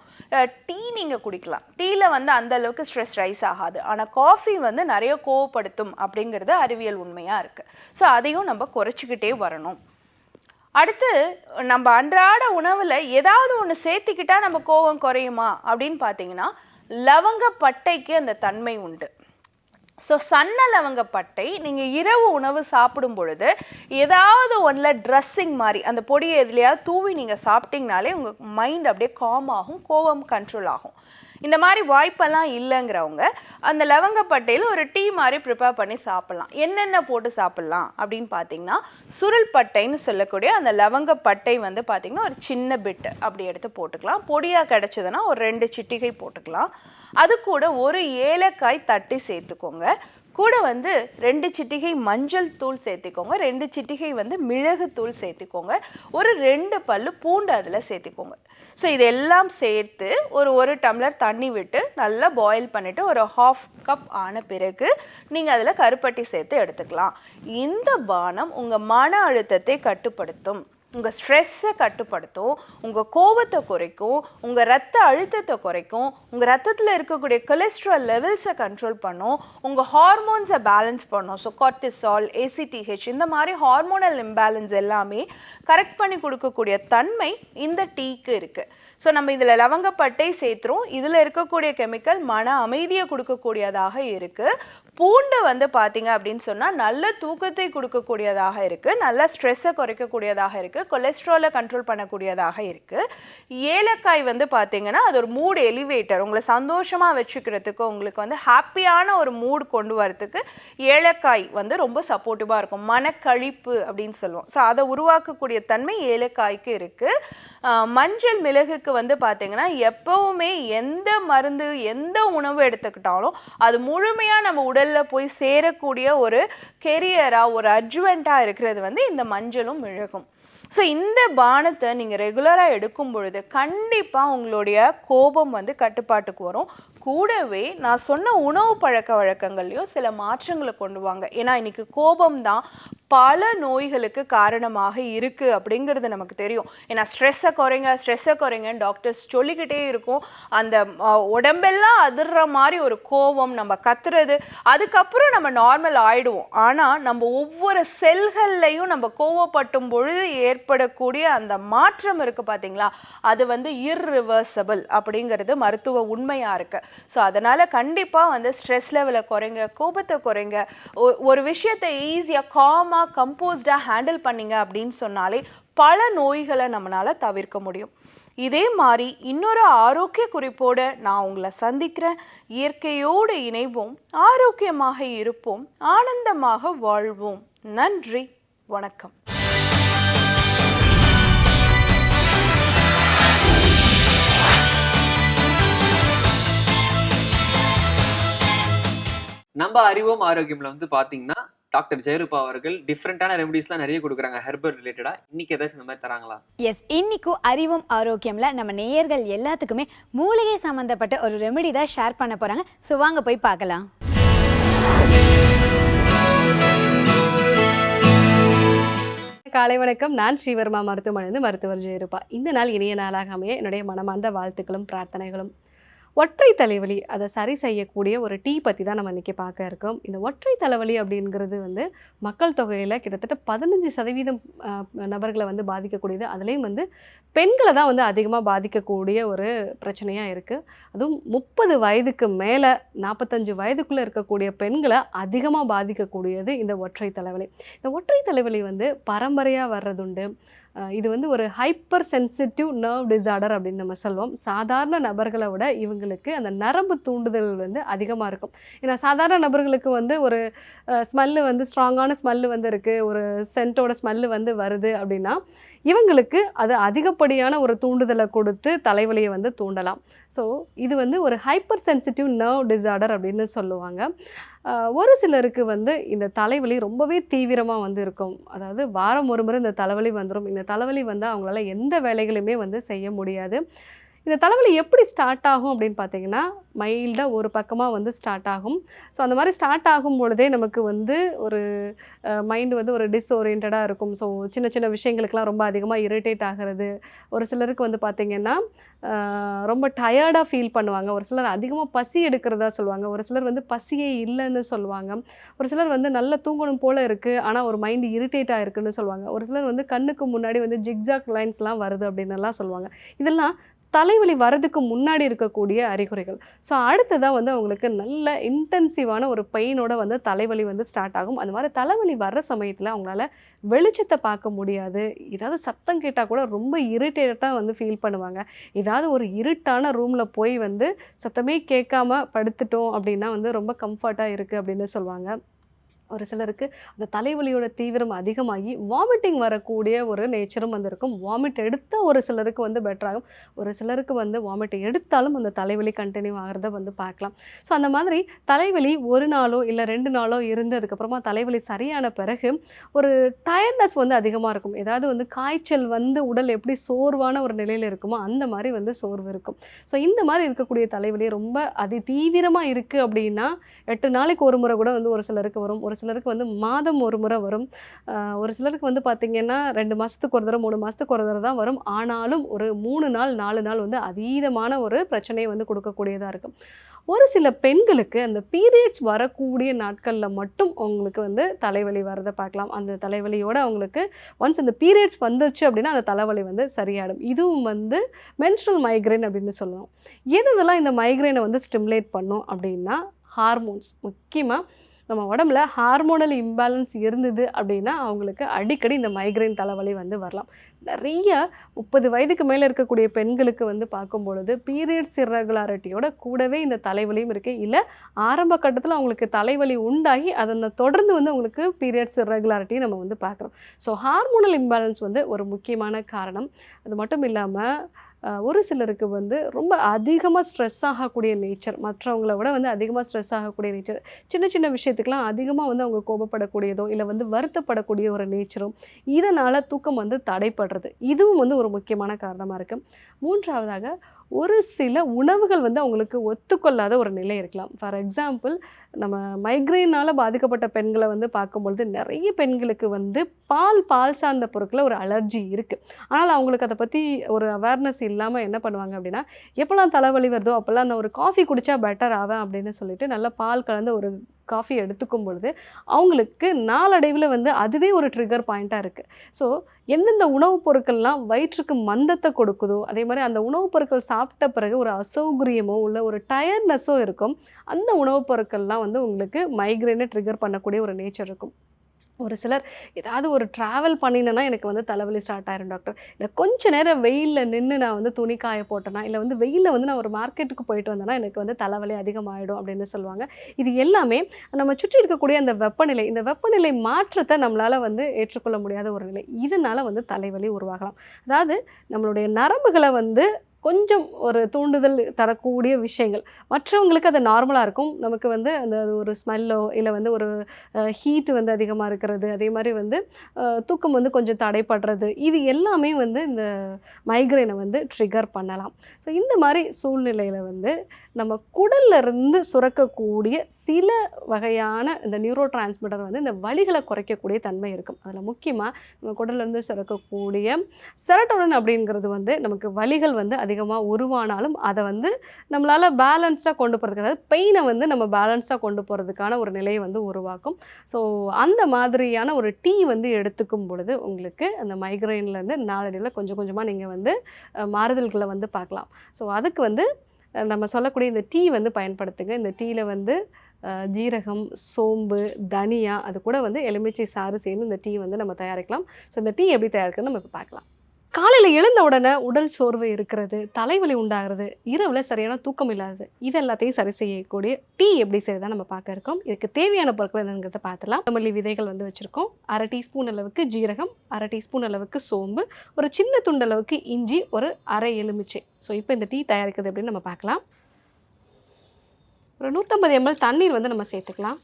டீ நீங்கள் குடிக்கலாம், டீயில் வந்து அந்த அளவுக்கு ஸ்ட்ரெஸ் ரைஸ் ஆகாது. ஆனால் காஃபி வந்து நிறைய கோவப்படுத்தும் அப்படிங்கிறது அறிவியல் உண்மையாக இருக்குது. ஸோ அதையும் நம்ம குறைச்சிக்கிட்டே வரணும். அடுத்து நம்ம அன்றாட உணவில் ஏதாவது ஒன்று சேர்த்திக்கிட்டால் நம்ம கோவம் குறையுமா அப்படின்னு பார்த்தீங்கன்னா லவங்கப்பட்டைக்கு அந்த தன்மை உண்டு. ஸோ சன்ன லவங்கப்பட்டை நீங்கள் இரவு உணவு சாப்பிடும் பொழுது ஏதாவது ஒன்றில் ட்ரெஸ்ஸிங் மாதிரி அந்த பொடியை எதுலையாவது தூவி நீங்கள் சாப்பிட்டிங்கனாலே உங்கள் மைண்ட் அப்படியே காம் ஆகும், கோவம் கண்ட்ரோல் ஆகும். இந்த மாதிரி வாய்ப்பெல்லாம் இல்லைங்கிறவங்க அந்த லவங்கப்பட்டையில் ஒரு டீ மாதிரி ப்ரிப்பேர் பண்ணி சாப்பிட்லாம். என்னென்ன போட்டு சாப்பிட்லாம் அப்படின்னு பார்த்தீங்கன்னா சுருள் பட்டைன்னு சொல்லக்கூடிய அந்த லவங்கப்பட்டை வந்து பார்த்திங்கன்னா ஒரு சின்ன பிட்டு அப்படி எடுத்து போட்டுக்கலாம். பொடியாக கிடச்சிதுன்னா ஒரு 2 சிட்டிகை போட்டுக்கலாம். அது கூட ஒரு ஏலக்காய் தட்டி சேர்த்துக்கோங்க. கூட வந்து 2 சிட்டிகை மஞ்சள் தூள் சேர்த்துக்கோங்க, 2 சிட்டிகை வந்து மிளகு தூள் சேர்த்துக்கோங்க, ஒரு 2 பல்லு பூண்டு அதில் சேர்த்துக்கோங்க. ஸோ இதெல்லாம் சேர்த்து ஒரு டம்ளர் தண்ணி விட்டு நல்லா பாயில் பண்ணிவிட்டு ஒரு 1/2 கப் ஆன பிறகு நீங்கள் அதில் கருப்பட்டி சேர்த்து எடுத்துக்கலாம். இந்த பானம் உங்கள் மன அழுத்தத்தை கட்டுப்படுத்தும், உங்கள் ஸ்ட்ரெஸ்ஸை கட்டுப்படுத்தும், உங்கள் கோபத்தை குறைக்கும், உங்கள் ரத்த அழுத்தத்தை குறைக்கும், உங்கள் ரத்தத்தில் இருக்கக்கூடிய கொலஸ்ட்ரால் லெவல்ஸை கண்ட்ரோல் பண்ணும், உங்கள் ஹார்மோன்ஸை பேலன்ஸ் பண்ணும். ஸோ கார்டிசால், ACTH இந்த மாதிரி ஹார்மோனல் இம்பேலன்ஸ் எல்லாமே கரெக்ட் பண்ணி கொடுக்கக்கூடிய தன்மை இந்த டீக்கு இருக்குது. ஸோ நம்ம இதில் லவங்கப்பட்டை சேர்த்துறோம். இதில் இருக்கக்கூடிய கெமிக்கல் மன அமைதியை கொடுக்கக்கூடியதாக இருக்குது. பூண்டு வந்து பார்த்தீங்க அப்படின்னு சொன்னால் நல்ல தூக்கத்தை கொடுக்கக்கூடியதாக இருக்குது, நல்ல ஸ்ட்ரெஸ்ஸை குறைக்கக்கூடியதாக இருக்குது, கொலஸ்ட்ராலை கண்ட்ரோல் பண்ணக்கூடியதாக இருக்குது. ஏலக்காய் வந்து பார்த்தீங்கன்னா அது ஒரு மூட் எலிவேட்டர், உங்களை சந்தோஷமாக வச்சுக்கிறதுக்கு, உங்களுக்கு வந்து ஹாப்பியான ஒரு மூட் கொண்டு வரதுக்கு ஏலக்காய் வந்து ரொம்ப சப்போர்ட்டிவாக இருக்கும். மனக்கழிப்பு அப்படின்னு சொல்லுவோம். ஸோ அதை உருவாக்கக்கூடிய தன்மை ஏலக்காய்க்கு இருக்குது. மஞ்சள் மிளகுக்கு வந்து பார்த்தீங்கன்னா எப்போவுமே எந்த மருந்து எந்த உணவு எடுத்துக்கிட்டாலும் அது முழுமையாக நம்ம உடலில் போய் சேரக்கூடிய ஒரு கெரியராக ஒரு அட்ஜுவெண்ட்டாக இருக்கிறது வந்து இந்த மஞ்சளும் மிளகும். ஸோ இந்த பானத்தை நீங்கள் ரெகுலராக எடுக்கும் பொழுது கண்டிப்பாக உங்களுடைய கோபம் வந்து கட்டுப்பாட்டுக்கு வரும். கூடவே நான் சொன்ன உணவு பழக்க வழக்கங்கள்லையும் சில மாற்றங்களை கொண்டு வாங்க. ஏன்னா இன்றைக்கி கோபம் தான் பல நோய்களுக்கு காரணமாக இருக்குது அப்படிங்கிறது நமக்கு தெரியும். ஏன்னா ஸ்ட்ரெஸ்ஸை குறைங்கன்னு டாக்டர்ஸ் சொல்லிக்கிட்டே இருக்கும். அந்த உடம்பெல்லாம் அதிர்ற மாதிரி ஒரு கோபம், நம்ம கத்துறது, அதுக்கப்புறம் நம்ம நார்மல் ஆகிடுவோம். ஆனால் நம்ம ஒவ்வொரு செல்கள்லையும் நம்ம கோவப்பட்டும் பொழுது ஏற்படக்கூடிய அந்த மாற்றம் இருக்குது பார்த்தீங்களா, அது வந்து இர்ரிவர்சபிள் அப்படிங்கிறது மருத்துவ உண்மையாக இருக்குது. ஸோ அதனால் கண்டிப்பாக வந்து ஸ்ட்ரெஸ் லெவலை குறைங்க, கோபத்தை குறைங்க. ஒரு விஷயத்தை ஈஸியாக காமாக கம்போஸ்டாக ஹேண்டில் பண்ணிங்க அப்படின்னு சொன்னாலே பல நோய்களை நம்மளால் தவிர்க்க முடியும். இதே மாதிரி இன்னொரு ஆரோக்கிய குறிப்போடு நான் உங்களை சந்திக்கிறேன். இயற்கையோடு இணைவோம், ஆரோக்கியமாக இருப்போம், ஆனந்தமாக வாழ்வோம். நன்றி, வணக்கம். நம்ம அறிவோம் ஆரோக்கியம்ல வந்து பாத்தீங்கன்னா டாக்டர் ஜெயரூபா அவர்கள் டிஃப்ரெண்டான ரெமடிஸ்லாம் நிறைய கொடுக்குறாங்க ஹெர்பல் ரிலேட்டடா. இன்னைக்கு ஏதாச்சும் இந்த மாதிரி தராங்களா? எஸ், இன்னைக்கும் அறிவும் ஆரோக்கியம்ல நம்ம நேயர்கள் எல்லாத்துக்குமே மூலிகை சம்பந்தப்பட்ட ஒரு ரெமெடி தான் ஷேர் பண்ண போறாங்க. ஸோ வாங்க போய் பார்க்கலாம். காலை வணக்கம். நான் ஸ்ரீவர்மா மருத்துவமனையிலிருந்து மருத்துவர் ஜெயரூபா. இந்த நாள் இனிய நாளாக அமைய என்னுடைய மனமார்ந்த வாழ்த்துக்களும் பிரார்த்தனைகளும். ஒற்றை தலைவலி அதை சரி செய்யக்கூடிய ஒரு டீ பற்றி தான் நம்ம இன்றைக்கி பார்க்க இருக்கோம். இந்த ஒற்றை தலைவலி அப்படிங்கிறது வந்து மக்கள் தொகையில் கிட்டத்தட்ட 15% நபர்களை வந்து பாதிக்கக்கூடியது. அதுலேயும் வந்து பெண்களை தான் வந்து அதிகமாக பாதிக்கக்கூடிய ஒரு பிரச்சனையாக இருக்குது. அதுவும் 30 வயதுக்கு மேலே 45 வயதுக்குள்ளே இருக்கக்கூடிய பெண்களை அதிகமாக பாதிக்கக்கூடியது இந்த ஒற்றை தலைவலி. இந்த ஒற்றை தலைவலி வந்து பரம்பரையாக வர்றதுண்டு. இது வந்து ஒரு ஹைப்பர் சென்சிட்டிவ் நர்வ் டிஸார்டர் அப்படின்னு நம்ம சொல்லுவோம். சாதாரண நபர்களை விட இவங்களுக்கு அந்த நரம்பு தூண்டுதல் வந்து அதிகமாக இருக்கும். ஏன்னா சாதாரண நபர்களுக்கு வந்து ஒரு ஸ்மெல்லு வந்து ஸ்ட்ராங்கான ஸ்மெல்லு வந்து இருக்குது, ஒரு சென்ட்டோட ஸ்மெல்லு வந்து வருது அப்படின்னா இவங்களுக்கு அது அதிகப்படியான ஒரு தூண்டுதலை கொடுத்து தலைவலியை வந்து தூண்டலாம். ஸோ இது வந்து ஒரு ஹைப்பர் சென்சிட்டிவ் நர்வ் டிஸார்டர் அப்படின்னு சொல்லுவாங்க. ஒரு சிலருக்கு வந்து இந்த தலைவலி ரொம்பவே தீவிரமாக வந்து இருக்கும். அதாவது வாரம் ஒரு முறை இந்த தலைவலி வந்துடும். இந்த தலைவலி வந்து அவங்களால எந்த வேலைகளுமே வந்து செய்ய முடியாது. இந்த தலைவலி எப்படி ஸ்டார்ட் ஆகும் அப்படின்னு பார்த்தீங்கன்னா, மைல்டாக ஒரு பக்கமாக வந்து ஸ்டார்ட் ஆகும். ஸோ அந்த மாதிரி ஸ்டார்ட் ஆகும் பொழுதே நமக்கு வந்து ஒரு மைண்டு வந்து ஒரு டிஸ்ஓரியன்டாக இருக்கும். ஸோ சின்ன சின்ன விஷயங்களுக்கெல்லாம் ரொம்ப அதிகமாக இரிட்டேட் ஆகிறது. ஒரு சிலருக்கு வந்து பார்த்திங்கன்னா ரொம்ப டயர்டாக ஃபீல் பண்ணுவாங்க. ஒரு சிலர் அதிகமாக பசி எடுக்கிறதா சொல்லுவாங்க. ஒரு சிலர் வந்து பசியே இல்லைன்னு சொல்லுவாங்க. ஒரு சிலர் வந்து நல்லா தூங்கணும் போல் இருக்குது, ஆனால் ஒரு மைண்டு இரிட்டேட்டாக இருக்குன்னு சொல்லுவாங்க. ஒரு சிலர் வந்து கண்ணுக்கு முன்னாடி வந்து ஜிக்ஜாக் லைன்ஸ்லாம் வருது அப்படின்னுலாம் சொல்லுவாங்க. இதெல்லாம் தலைவலி வரதுக்கு முன்னாடி இருக்கக்கூடிய அறிகுறிகள். ஸோ அடுத்ததான் வந்து அவங்களுக்கு நல்ல இன்டென்சிவான ஒரு பெயினோட வந்து தலைவலி வந்து ஸ்டார்ட் ஆகும். அந்த மாதிரி தலைவலி வர்ற சமயத்தில் அவங்களால வெளிச்சத்தை பார்க்க முடியாது. ஏதாவது சத்தம் கேட்டால் கூட ரொம்ப இரிட்டேட்டாக வந்து ஃபீல் பண்ணுவாங்க. ஏதாவது ஒரு இருட்டான ரூமில் போய் வந்து சத்தமே கேட்காம படுத்துட்டோம் அப்படின்னா வந்து ரொம்ப கம்ஃபர்ட்டாக இருக்குது அப்படின்னு சொல்லுவாங்க. ஒரு சிலருக்கு அந்த தலைவலியோட தீவிரம் அதிகமாகி வாமிட்டிங் வரக்கூடிய ஒரு நேச்சரும் வந்து இருக்கும். வாமிட் எடுத்தால் ஒரு சிலருக்கு வந்து பெட்டராகும். ஒரு சிலருக்கு வந்து வாமிட் எடுத்தாலும் அந்த தலைவலி கண்டினியூ ஆகிறத வந்து பார்க்கலாம். ஸோ அந்த மாதிரி தலைவலி ஒரு நாளோ இல்லை 2 நாளோ இருந்து அதுக்கப்புறமா தலைவலி சரியான பிறகு ஒரு டயர்ட்னஸ் வந்து அதிகமாக இருக்கும். ஏதாவது வந்து காய்ச்சல் வந்து உடல் எப்படி சோர்வான ஒரு நிலையில் இருக்குமோ அந்த மாதிரி வந்து சோர்வு இருக்கும். ஸோ இந்த மாதிரி இருக்கக்கூடிய தலைவலி ரொம்ப அதி தீவிரமாக இருக்குது அப்படின்னா 8 நாளைக்கு ஒரு முறை கூட வந்து ஒரு சிலருக்கு வரும். ஒரு சிலருக்கு வந்து மாதம் ஒரு முறை வரும். ஒரு சிலருக்கு வந்து பார்த்திங்கன்னா 2 மாதத்துக்கு ஒரு தடவை 3 மாதத்துக்கு ஒரு தடவை தான் வரும். ஆனாலும் ஒரு 3 நாள் 4 நாள் வந்து அதீதமான ஒரு பிரச்சனையை வந்து கொடுக்கக்கூடியதாக இருக்கும். ஒரு சில பெண்களுக்கு அந்த பீரியட்ஸ் வரக்கூடிய நாட்களில் மட்டும் அவங்களுக்கு வந்து தலைவலி வரதை பார்க்கலாம். அந்த தலைவலியோடு அவங்களுக்கு ஒன்ஸ் அந்த பீரியட்ஸ் வந்துருச்சு அப்படின்னா அந்த தலைவலி வந்து சரியாயிடும். இதுவும் வந்து மென்ஸ்ட்ரல் மைக்ரைன் அப்படின்னு சொல்லுவோம். எதெல்லாம் இந்த மைக்ரைனை வந்து ஸ்டிமுலேட் பண்ணும் அப்படின்னா ஹார்மோன்ஸ். முக்கியமாக நம்ம உடம்புல ஹார்மோனல் இம்பேலன்ஸ் இருந்தது அப்படின்னா அவங்களுக்கு அடிக்கடி இந்த மைக்ரைன் தலைவலி வந்து வரலாம். நிறைய 30 வயதுக்கு மேலே இருக்கக்கூடிய பெண்களுக்கு வந்து பார்க்கும்பொழுது பீரியட்ஸ் இர்ரெகுலாரிட்டியோட கூடவே இந்த தலைவலியும் இருக்குது. இல்லை ஆரம்ப கட்டத்தில் அவங்களுக்கு தலைவலி உண்டாகி அதை தொடர்ந்து வந்து அவங்களுக்கு பீரியட்ஸ் இர்ரெகுலாரிட்டியை நம்ம வந்து பார்க்குறோம். ஸோ ஹார்மோனல் இம்பேலன்ஸ் வந்து ஒரு முக்கியமான காரணம். அது மட்டும் இல்லாமல் ஒரு சிலருக்கு வந்து ரொம்ப அதிகமாக ஸ்ட்ரெஸ் ஆகக்கூடிய நேச்சர், மற்றவங்கள விட வந்து அதிகமாக ஸ்ட்ரெஸ் ஆகக்கூடிய நேச்சர், சின்ன சின்ன விஷயத்துக்கெலாம் அதிகமாக வந்து அவங்க கோபப்படக்கூடியதோ இல்லை வந்து வருத்தப்படக்கூடிய ஒரு நேச்சரும், இதனால் தூக்கம் வந்து தடைப்படுறது, இதுவும் வந்து ஒரு முக்கியமான காரணமாக இருக்குது. மூன்றாவதாக ஒரு சில உணவுகள் வந்து அவங்களுக்கு ஒத்துக்கொள்ளாத ஒரு நிலை இருக்கலாம். ஃபார் எக்ஸாம்பிள், நம்ம மைக்ரைனால் பாதிக்கப்பட்ட பெண்களை வந்து பார்க்கும்பொழுது நிறைய பெண்களுக்கு வந்து பால் சார்ந்த பொருட்களை ஒரு அலர்ஜி இருக்குது. ஆனால் அவங்களுக்கு அதை பற்றி ஒரு அவேர்னஸ் இல்லாமல் என்ன பண்ணுவாங்க அப்படின்னா, எப்போல்லாம் தலைவலி வருதோ அப்போல்லாம் நான் ஒரு காஃபி குடித்தா பெட்டர் ஆவேன் அப்படின்னு சொல்லிட்டு நல்ல பால் கலந்த ஒரு காஃபி எடுத்துக்கும் பொழுது அவங்களுக்கு நாளடைவில் வந்து அதுவே ஒரு ட்ரிகர் பாயிண்ட்டாக இருக்குது. ஸோ எந்தெந்த உணவுப் பொருட்கள்லாம் வயிற்றுக்கு மந்தத்தை கொடுக்குதோ, அதே மாதிரி அந்த உணவுப் பொருட்கள் சாப்பிட்ட பிறகு ஒரு அசௌகரியமோ இல்லை ஒரு டயர்ட்னஸோ இருக்கும், அந்த உணவுப் பொருட்கள்லாம் வந்து உங்களுக்கு மைக்ரைனை ட்ரிகர் பண்ணக்கூடிய ஒரு நேச்சர் இருக்கும். ஒரு சிலர் ஏதாவது ஒரு ட்ராவல் பண்ணினேன்னா எனக்கு வந்து தலைவலி ஸ்டார்ட் ஆயிரும் டாக்டர், இல்லை கொஞ்ச நேரம் வெயிலில் நின்று நான் வந்து துணி காய போட்டேன்னா, இல்லை வந்து வெயிலில் வந்து நான் ஒரு மார்க்கெட்டுக்கு போயிட்டு வந்தேன்னா எனக்கு வந்து தலைவலி அதிகமாகிடும் அப்படின்னு சொல்லுவாங்க. இது எல்லாமே நம்ம சுற்றி இருக்கக்கூடிய அந்த வெப்பநிலை, இந்த வெப்பநிலை மாற்றத்தை நம்மளால் வந்து ஏற்றுக்கொள்ள முடியாத ஒரு நிலை, இதனால் வந்து தலைவலி உருவாகலாம். அதாவது நம்மளுடைய நரம்புகளை வந்து கொஞ்சம் ஒரு தூண்டுதல் தரக்கூடிய விஷயங்கள், மற்றவங்களுக்கு அது நார்மலாக இருக்கும், நமக்கு வந்து அந்த ஒரு ஸ்மெல்லோ இல்லை வந்து ஒரு ஹீட் வந்து அதிகமாக இருக்கிறது, அதே மாதிரி வந்து தூக்கம் வந்து கொஞ்சம் தடைப்படுறது, இது எல்லாமே வந்து இந்த மைக்ரைனை வந்து ட்ரிகர் பண்ணலாம். ஸோ இந்த மாதிரி சூழ்நிலையில் வந்து நம்ம குடல்லிருந்து சுரக்கக்கூடிய சில வகையான இந்த நியூரோ டிரான்ஸ்மிட்டர் வந்து இந்த வலிகளை குறைக்கக்கூடிய தன்மை இருக்கும். அதில் முக்கியமாக நம்ம குடல்லேருந்து சுரக்கக்கூடிய செரட்டோனின் அப்படிங்கிறது வந்து நமக்கு வலிகள் வந்து அதிகமாக உருவானாலும் அதை வந்து நம்மளால் பேலன்ஸ்டாக கொண்டு போகிறதுக்கு, அதாவது பெயினை வந்து நம்ம பேலன்ஸ்டாக கொண்டு போகிறதுக்கான ஒரு நிலையை வந்து உருவாக்கும். ஸோ அந்த மாதிரியான ஒரு டீ வந்து எடுத்துக்கும் பொழுது உங்களுக்கு அந்த மைக்ரைன்லேருந்து நாளடைவில் கொஞ்சம் கொஞ்சமாக நீங்கள் வந்து மாறுதல்களை வந்து பார்க்கலாம். ஸோ அதுக்கு வந்து நம்ம சொல்லக்கூடிய இந்த டீ வந்து பயன்படுத்துங்க. இந்த டீயில் வந்து ஜீரகம், சோம்பு, தனியா, அது கூட வந்து எலுமிச்சை சாறு சேர்ந்து இந்த டீ வந்து நம்ம தயாரிக்கலாம். ஸோ இந்த டீ எப்படி தயாரிக்கிறதுன்னு நம்ம இப்போ பார்க்கலாம். காலையில் எழுந்த உடனே உடல் சோர்வு இருக்கிறது, தலைவலி உண்டாகிறது, இரவில் சரியான தூக்கம் இல்லாதது, இது எல்லாத்தையும் சரி செய்யக்கூடிய டீ எப்படி செய்யறதா நம்ம பார்க்க இருக்கோம். இதுக்கு தேவையான பொருட்கள் என்னங்கிறத பார்த்துலாம். கொத்தமல்லி விதைகள் வந்து வச்சுருக்கோம், 1/2 டீஸ்பூன் அளவுக்கு ஜீரகம், 1/2 டீஸ்பூன் அளவுக்கு சோம்பு, ஒரு சின்ன துண்டு அளவுக்கு இஞ்சி, ஒரு 1/2 எலுமிச்சை. ஸோ இப்போ இந்த டீ தயாரிக்கிறது எப்படின்னு நம்ம பார்க்கலாம். ஒரு 150 ml தண்ணீர் வந்து நம்ம சேர்த்துக்கலாம்.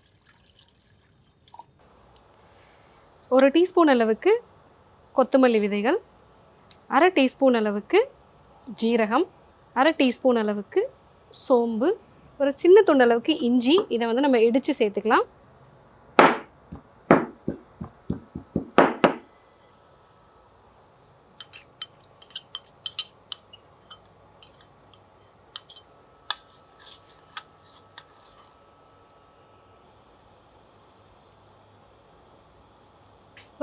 1 டீஸ்பூன் அளவுக்கு கொத்தமல்லி விதைகள், 1/2 டீஸ்பூன் அளவுக்கு ஜீரகம், 1/2 டீஸ்பூன் அளவுக்கு சோம்பு, ஒரு சின்ன துண்டு அளவுக்கு இஞ்சி, இதை வந்து நம்ம இடித்து சேர்த்துக்கலாம்.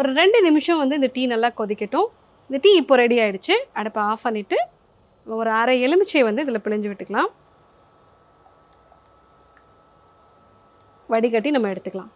ஒரு 2 நிமிஷம் வந்து இந்த டீ நல்லா கொதிக்கட்டும். இந்த டீ இப்போ ரெடி ஆகிடுச்சு. அடுப்பை ஆஃப் பண்ணிவிட்டு ஒரு 1/2 எலுமிச்சையை வந்து இதில் பிழிஞ்சு விட்டுக்கலாம். வடிகட்டி நம்ம எடுத்துக்கலாம்.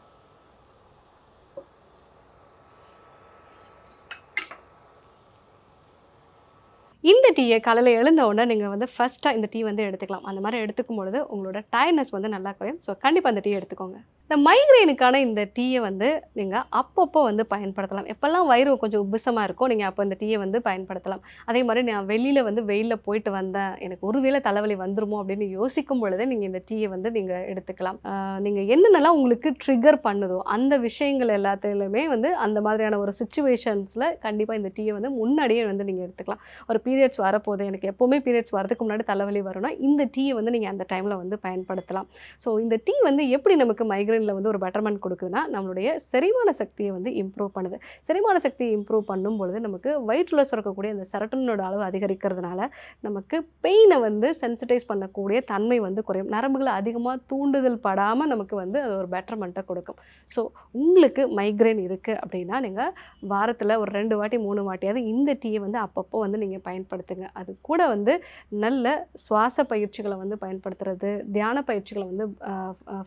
இந்த டீயை காலையில் எழுந்த உடனே நீங்கள் வந்து ஃபஸ்ட்டாக இந்த டீ வந்து எடுத்துக்கலாம். அந்த மாதிரி எடுத்துக்கும் பொழுது உங்களோட டயர்ட்னஸ் வந்து நல்லா குறையும். ஸோ கண்டிப்பாக அந்த டீ எடுத்துக்கோங்க. இந்த மைக்ரைனுக்கான இந்த டீயை வந்து நீங்கள் அப்பப்போ வந்து பயன்படுத்தலாம். எப்போல்லாம் வயிறு கொஞ்சம் உப்புசமாக இருக்கோ நீங்கள் அப்போ இந்த டீயை வந்து பயன்படுத்தலாம். அதே மாதிரி நான் வெளியில் வந்து வெயிலில் போயிட்டு வந்தேன், எனக்கு ஒருவேளை தலைவலி வந்துருமோ அப்படின்னு யோசிக்கும் பொழுதே நீங்கள் இந்த டீயை வந்து நீங்கள் எடுத்துக்கலாம். நீங்கள் என்னென்னலாம் உங்களுக்கு ட்ரிகர் பண்ணுதோ அந்த விஷயங்கள் எல்லாத்துலேயுமே வந்து அந்த மாதிரியான ஒரு சுச்சுவேஷன்ஸில் கண்டிப்பாக இந்த டீயை வந்து முன்னாடியே வந்து நீங்கள் எடுத்துக்கலாம். ஒரு பீரியட்ஸ் வரப்போகுது, எனக்கு எப்போவுமே பீரியட்ஸ் வரதுக்கு முன்னாடி தலைவலி வரும்னா இந்த டீயை வந்து நீங்கள் அந்த டைமில் வந்து பயன்படுத்தலாம். ஸோ இந்த டீ வந்து எப்படி நமக்கு மைக்ரைனில் வந்து ஒரு பெட்டர்மெண்ட் கொடுக்குதுன்னா நம்மளுடைய செரிமான சக்தியை வந்து இம்ப்ரூவ் பண்ணுது. செரிமான சக்தியை இம்ப்ரூவ் பண்ணும் பொழுது நமக்கு வயிற்றில் சுரக்கக்கூடிய அந்த செரட்டோனினோட அளவு அதிகரிக்கிறதுனால நமக்கு பெயினை வந்து சென்சிட்டைஸ் பண்ணக்கூடிய தன்மை வந்து குறையும். நரம்புகளை அதிகமாக தூண்டுதல் படாமல் நமக்கு வந்து அது ஒரு பெட்டர்மெண்ட்டை கொடுக்கும். ஸோ உங்களுக்கு மைக்ரைன் இருக்குது அப்படின்னா நீங்கள் வாரத்தில் ஒரு 2 வாட்டி 3 வாட்டியாவது இந்த டீயை வந்து அப்பப்போ வந்து நீங்கள் பயன்படுத்துங்க. அது கூட வந்து நல்ல சுவாச பயிற்சிகளை வந்து பயன்படுத்துறது, தியான பயிற்சிகளை வந்து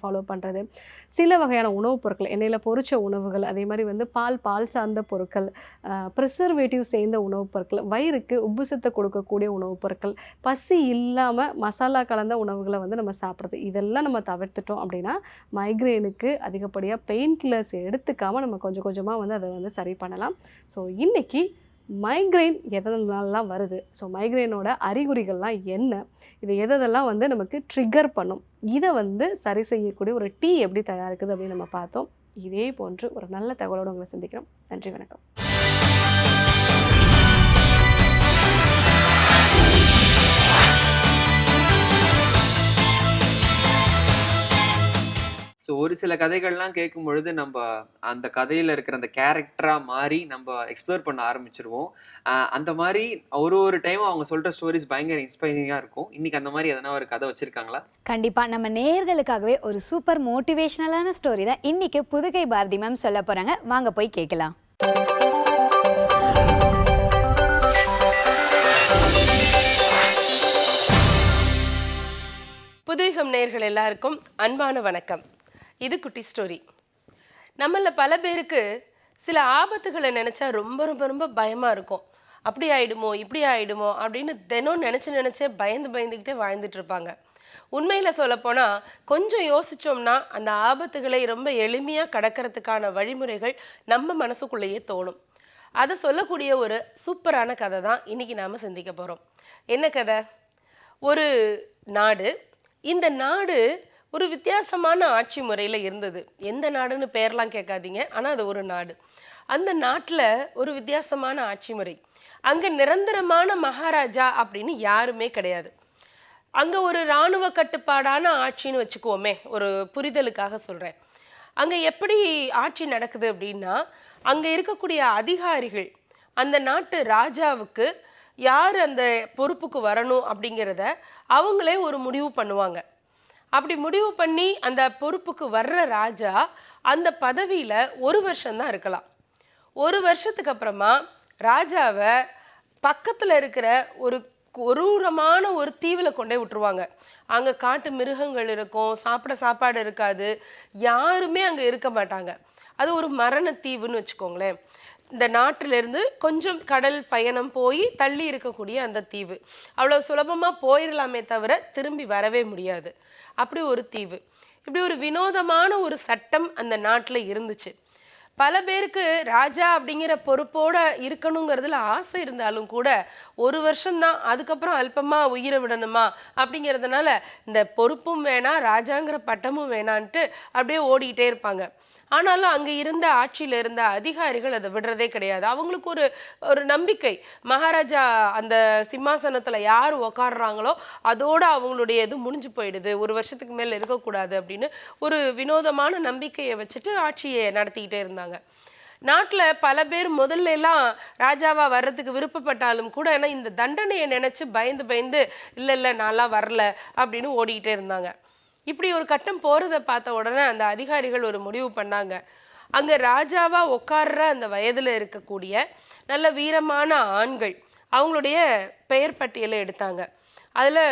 ஃபாலோ பண்ணுறது, சில வகையான உணவுப் பொருட்கள், எண்ணெயில் பொரிச்ச உணவுகள், அதே மாதிரி வந்து பால் சார்ந்த பொருட்கள், ப்ரிசர்வேட்டிவ் சேர்ந்த உணவுப் பொருட்கள், வயிறுக்கு உப்புசத்தை கொடுக்கக்கூடிய உணவுப் பொருட்கள், பசி இல்லாமல் மசாலா கலந்த உணவுகளை வந்து நம்ம சாப்பிட்றது, இதெல்லாம் நம்ம தவிர்த்துட்டோம் அப்படின்னா மைக்ரைனுக்கு அதிகப்படியாக பெயின் கில்லர்ஸ் எடுத்துக்காமல் நம்ம கொஞ்சம் கொஞ்சமாக வந்து அதை வந்து சரி பண்ணலாம். ஸோ இன்றைக்கி மைக்ரைன் எதனாலலாம் வருது, ஸோ மைக்ரைனோட அறிகுறிகள்லாம் என்ன, இது எதெல்லாம் வந்து நமக்கு ட்ரிகர் பண்ணும், இதை வந்து சரி செய்யக்கூடிய ஒரு டீ எப்படி தயாரிக்குது அப்படின்னு நம்ம பார்த்தோம். இதே போன்று ஒரு நல்ல தகவலோடு உங்களை சந்திக்கிறோம். நன்றி, வணக்கம். ஸோ ஒரு சில கதைகள்லாம் கேட்கும் பொழுது நம்ம அந்த கதையில் இருக்கிற அந்த கேரக்டராக மாறி நம்ம எக்ஸ்ப்ளோர் பண்ண ஆரம்பிச்சிருவோம். அந்த மாதிரி ஒரு டைம் அவங்க சொல்கிற ஸ்டோரிஸ் பயங்கர இன்ஸ்பைரிங்காக இருக்கும். இன்னைக்கு அந்த மாதிரி எதனா ஒரு கதை வச்சுருக்காங்களா? கண்டிப்பாக நம்ம நேயர்களுக்காகவே ஒரு சூப்பர் மோட்டிவேஷ்னலான ஸ்டோரி தான் இன்னைக்கு புதுகை பாரதி மேம் சொல்ல போகிறாங்க. வாங்க போய் கேட்கலாம். புதுயுகம் நேயர்கள் எல்லாருக்கும் அன்பான வணக்கம். இது குட்டி ஸ்டோரி. நம்மள பல பேருக்கு சில ஆபத்துகளை நினச்சா ரொம்ப ரொம்ப ரொம்ப பயமாக இருக்கும். அப்படி ஆயிடுமோ இப்படி ஆயிடுமோ அப்படின்னு தினம் நினச்சே பயந்துக்கிட்டே வாழ்ந்துட்டு இருப்பாங்க. உண்மையில் சொல்லப்போனால் கொஞ்சம் யோசித்தோம்னா அந்த ஆபத்துகளை ரொம்ப எளிமையாக கடக்கிறதுக்கான வழிமுறைகள் நம்ம மனசுக்குள்ளேயே தோணும். அதை சொல்லக்கூடிய ஒரு சூப்பரான கதை தான் இன்றைக்கி நாம் சிந்திக்க போகிறோம். என்ன கதை? ஒரு நாடு, இந்த நாடு ஒரு வித்தியாசமான ஆட்சி முறையில் இருந்தது. எந்த நாடுன்னு பேர்லாம் கேட்காதீங்க, ஆனால் அது ஒரு நாடு. அந்த நாட்டில் ஒரு வித்தியாசமான ஆட்சி முறை. அங்கே நிரந்தரமான மகாராஜா அப்படின்னு யாருமே கிடையாது. அங்கே ஒரு இராணுவ கட்டுப்பாடான ஆட்சின்னு வச்சுக்குவோமே, ஒரு புரிதலுக்காக சொல்கிறேன். அங்கே எப்படி ஆட்சி நடக்குது அப்படின்னா, அங்கே இருக்கக்கூடிய அதிகாரிகள் அந்த நாட்டு ராஜாவுக்கு யார் அந்த பொறுப்புக்கு வரணும் அப்படிங்கிறத அவங்களே ஒரு முடிவு பண்ணுவாங்க. அப்படி முடிவு பண்ணி அந்த பொறுப்புக்கு வர்ற ராஜா அந்த பதவியில் 1 வருஷம்தான் இருக்கலாம். 1 வருஷத்துக்கு அப்புறமா ராஜாவை பக்கத்தில் இருக்கிற ஒரு கொடூரமான ஒரு தீவில் கொண்டே விட்டுருவாங்க. அங்கே காட்டு மிருகங்கள் இருக்கும், சாப்பாடு இருக்காது, யாருமே அங்கே இருக்க மாட்டாங்க. அது ஒரு மரண தீவுன்னு வச்சுக்கோங்களேன். இந்த நாட்டிலேருந்து கொஞ்சம் கடல் பயணம் போய் தள்ளி இருக்கக்கூடிய அந்த தீவு. அவ்வளோ சுலபமாக போயிடலாமே தவிர திரும்பி வரவே முடியாது. அப்படி ஒரு தீவு. இப்படி ஒரு வினோதமான ஒரு சட்டம் அந்த நாட்டில் இருந்துச்சு. பல பேருக்கு ராஜா அப்படிங்கிற பொறுப்போட இருக்கணுங்கிறதுல ஆசை இருந்தாலும் கூட 1 வருஷம்தான், அதுக்கப்புறம் அல்பமாக உயிரை விடணுமா அப்படிங்கிறதுனால இந்த பொறுப்பும் வேணாம், ராஜாங்கிற பட்டமும் வேணான்ட்டு அப்படியே ஓடிக்கிட்டே இருப்பாங்க. ஆனாலும் அங்கே இருந்த ஆட்சியில் இருந்த அதிகாரிகள் அதை விடுறதே கிடையாது. அவங்களுக்கு ஒரு நம்பிக்கை, மகாராஜா அந்த சிம்மாசனத்தில் யார் உக்காடுறாங்களோ அதோட அவங்களுடைய இது முடிஞ்சு போயிடுது, 1 வருஷத்துக்கு மேலே இருக்கக்கூடாது அப்படின்னு ஒரு வினோதமான நம்பிக்கையை வச்சுட்டு ஆட்சியை நடத்திக்கிட்டே இருந்தாங்க. நாட்டில் பல பேர் முதல்ல எல்லாம் ராஜாவாக வர்றதுக்கு விருப்பப்பட்டாலும் கூட ஏன்னா இந்த தண்டனையை நினச்சி பயந்து இல்லை நான்லாம் வரல அப்படின்னு ஓடிக்கிட்டே இருந்தாங்க. இப்படி ஒரு கட்டம் போகிறத பார்த்த உடனே அந்த அதிகாரிகள் ஒரு முடிவு பண்ணாங்க. அங்கே ராஜாவாக உட்கார்ற அந்த வயதில் இருக்கக்கூடிய நல்ல வீரமான ஆண்கள் அவங்களுடைய பெயர் பட்டியலை எடுத்தாங்க. அதில்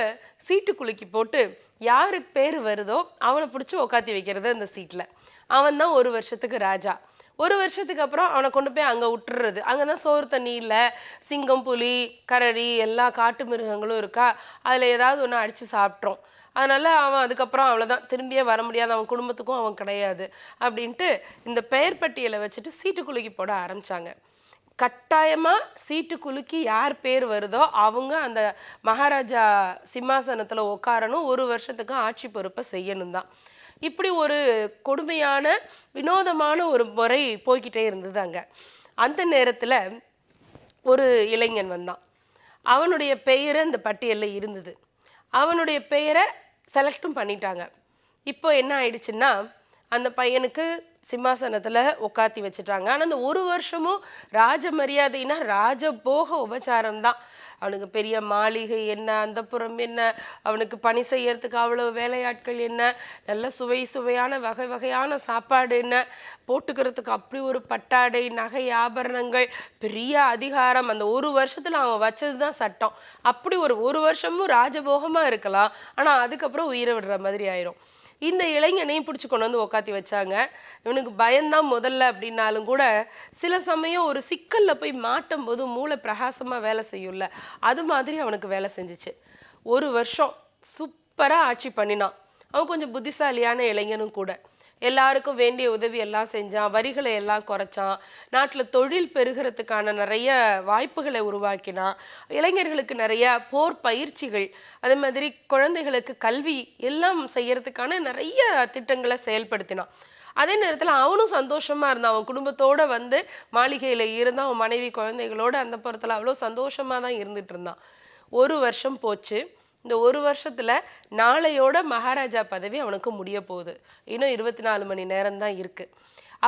சீட்டு குலுக்கி போட்டு யாருக்கு பேர் வருதோ அவனை பிடிச்சி உக்காத்தி வைக்கிறது அந்த சீட்டில். அவன் தான் 1 வருஷத்துக்கு ராஜா. 1 வருஷத்துக்கு அப்புறம் அவனை கொண்டு போய் அங்கே விட்டுறது. அங்கே தான் சோறு தண்ணி இல்லை, சிங்கம், புலி, கரடி எல்லா காட்டு மிருகங்களும் இருக்கா, அதில் ஏதாவது ஒன்று அடித்து சாப்பிட்றோம். அதனால் அவன் அதுக்கப்புறம் அவ்வளோதான், திரும்பியே வர முடியாது, அவன் குடும்பத்துக்கும் அவன் கிடையாது அப்படின்ட்டு இந்த பெயர் பட்டியலை வச்சுட்டு சீட்டு குலுக்கி போட ஆரம்பித்தாங்க. கட்டாயமாக சீட்டு குலுக்கி யார் பேர் வருதோ அவங்க அந்த மகாராஜா சிம்மாசனத்தில் உட்காரணும், 1 வருஷத்துக்கு ஆட்சி பொறுப்பை செய்யணும் தான். இப்படி ஒரு கொடுமையான வினோதமான ஒரு முறை போய்கிட்டே இருந்தது அங்கே. அந்த நேரத்தில் ஒரு இளைஞன் வந்தான். அவனுடைய பெயர் அந்த பட்டியலில் இருந்தது. அவனுடைய பெயரை செலக்டும் பண்ணிட்டாங்க. இப்போ என்ன ஆயிடுச்சுன்னா அந்த பையனுக்கு சிம்மாசனத்தில் உட்காத்தி வச்சுட்டாங்க. ஆனால் அந்த 1 வருஷமும் ராஜ மரியாதைனா ராஜபோக உபச்சாரம் தான். அவனுக்கு பெரிய மாளிகை என்ன, அந்தப்புறம் என்ன, அவனுக்கு பணி செய்யறதுக்கு அவ்வளோ வேலையாட்கள் என்ன, நல்ல சுவையான வகையான சாப்பாடு என்ன, போட்டுக்கிறதுக்கு அப்படி ஒரு பட்டாடை, நகை, ஆபரணங்கள், பெரிய அதிகாரம். அந்த 1 வருஷத்தில் அவன் வச்சது தான் சட்டம். அப்படி ஒரு வருஷமும் ராஜபோகமாக இருக்கலாம், ஆனால் அதுக்கப்புறம் உயிரை விடுற மாதிரி ஆயிரும். இந்த இளைஞனையும் பிடிச்சி கொண்டு வந்து உக்காத்தி வச்சாங்க. இவனுக்கு பயம்தான் முதல்ல அப்படின்னாலும் கூட சில சமயம் ஒரு சிக்கலில் போய் மாட்டும் போது மூளை பிரகாசமாக வேலை செய்யும்ல, அது மாதிரி அவனுக்கு வேலை செஞ்சிச்சு. 1 வருஷம் சூப்பராக ஆட்சி பண்ணினான். அவன் கொஞ்சம் புத்திசாலியான இளைஞனும் கூட. எல்லாருக்கும் வேண்டிய உதவி எல்லாம் செஞ்சான், வரிகளை எல்லாம் குறைச்சான், நாட்டில் தொழில் பெருகிறதுக்கான நிறைய வாய்ப்புகளை உருவாக்கினான், இளைஞர்களுக்கு நிறைய போர் பயிற்சிகள், அதே மாதிரி குழந்தைகளுக்கு கல்வி எல்லாம் செய்யறதுக்கான நிறைய திட்டங்களை செயல்படுத்தினான். அதே நேரத்தில் அவனும் சந்தோஷமாக இருந்தான். அவன் குடும்பத்தோடு வந்து மாளிகையில் இருந்தான். அவன் மனைவி குழந்தைகளோடு அந்த புறத்தில் அவ்வளோ சந்தோஷமாக தான் இருந்துட்டு இருந்தான். 1 வருஷம் போச்சு. இந்த 1 வருஷத்தில் நாளையோட மகாராஜா பதவி அவனுக்கு முடிய போகுது. இன்னும் 24 மணி நேரம் தான் இருக்குது.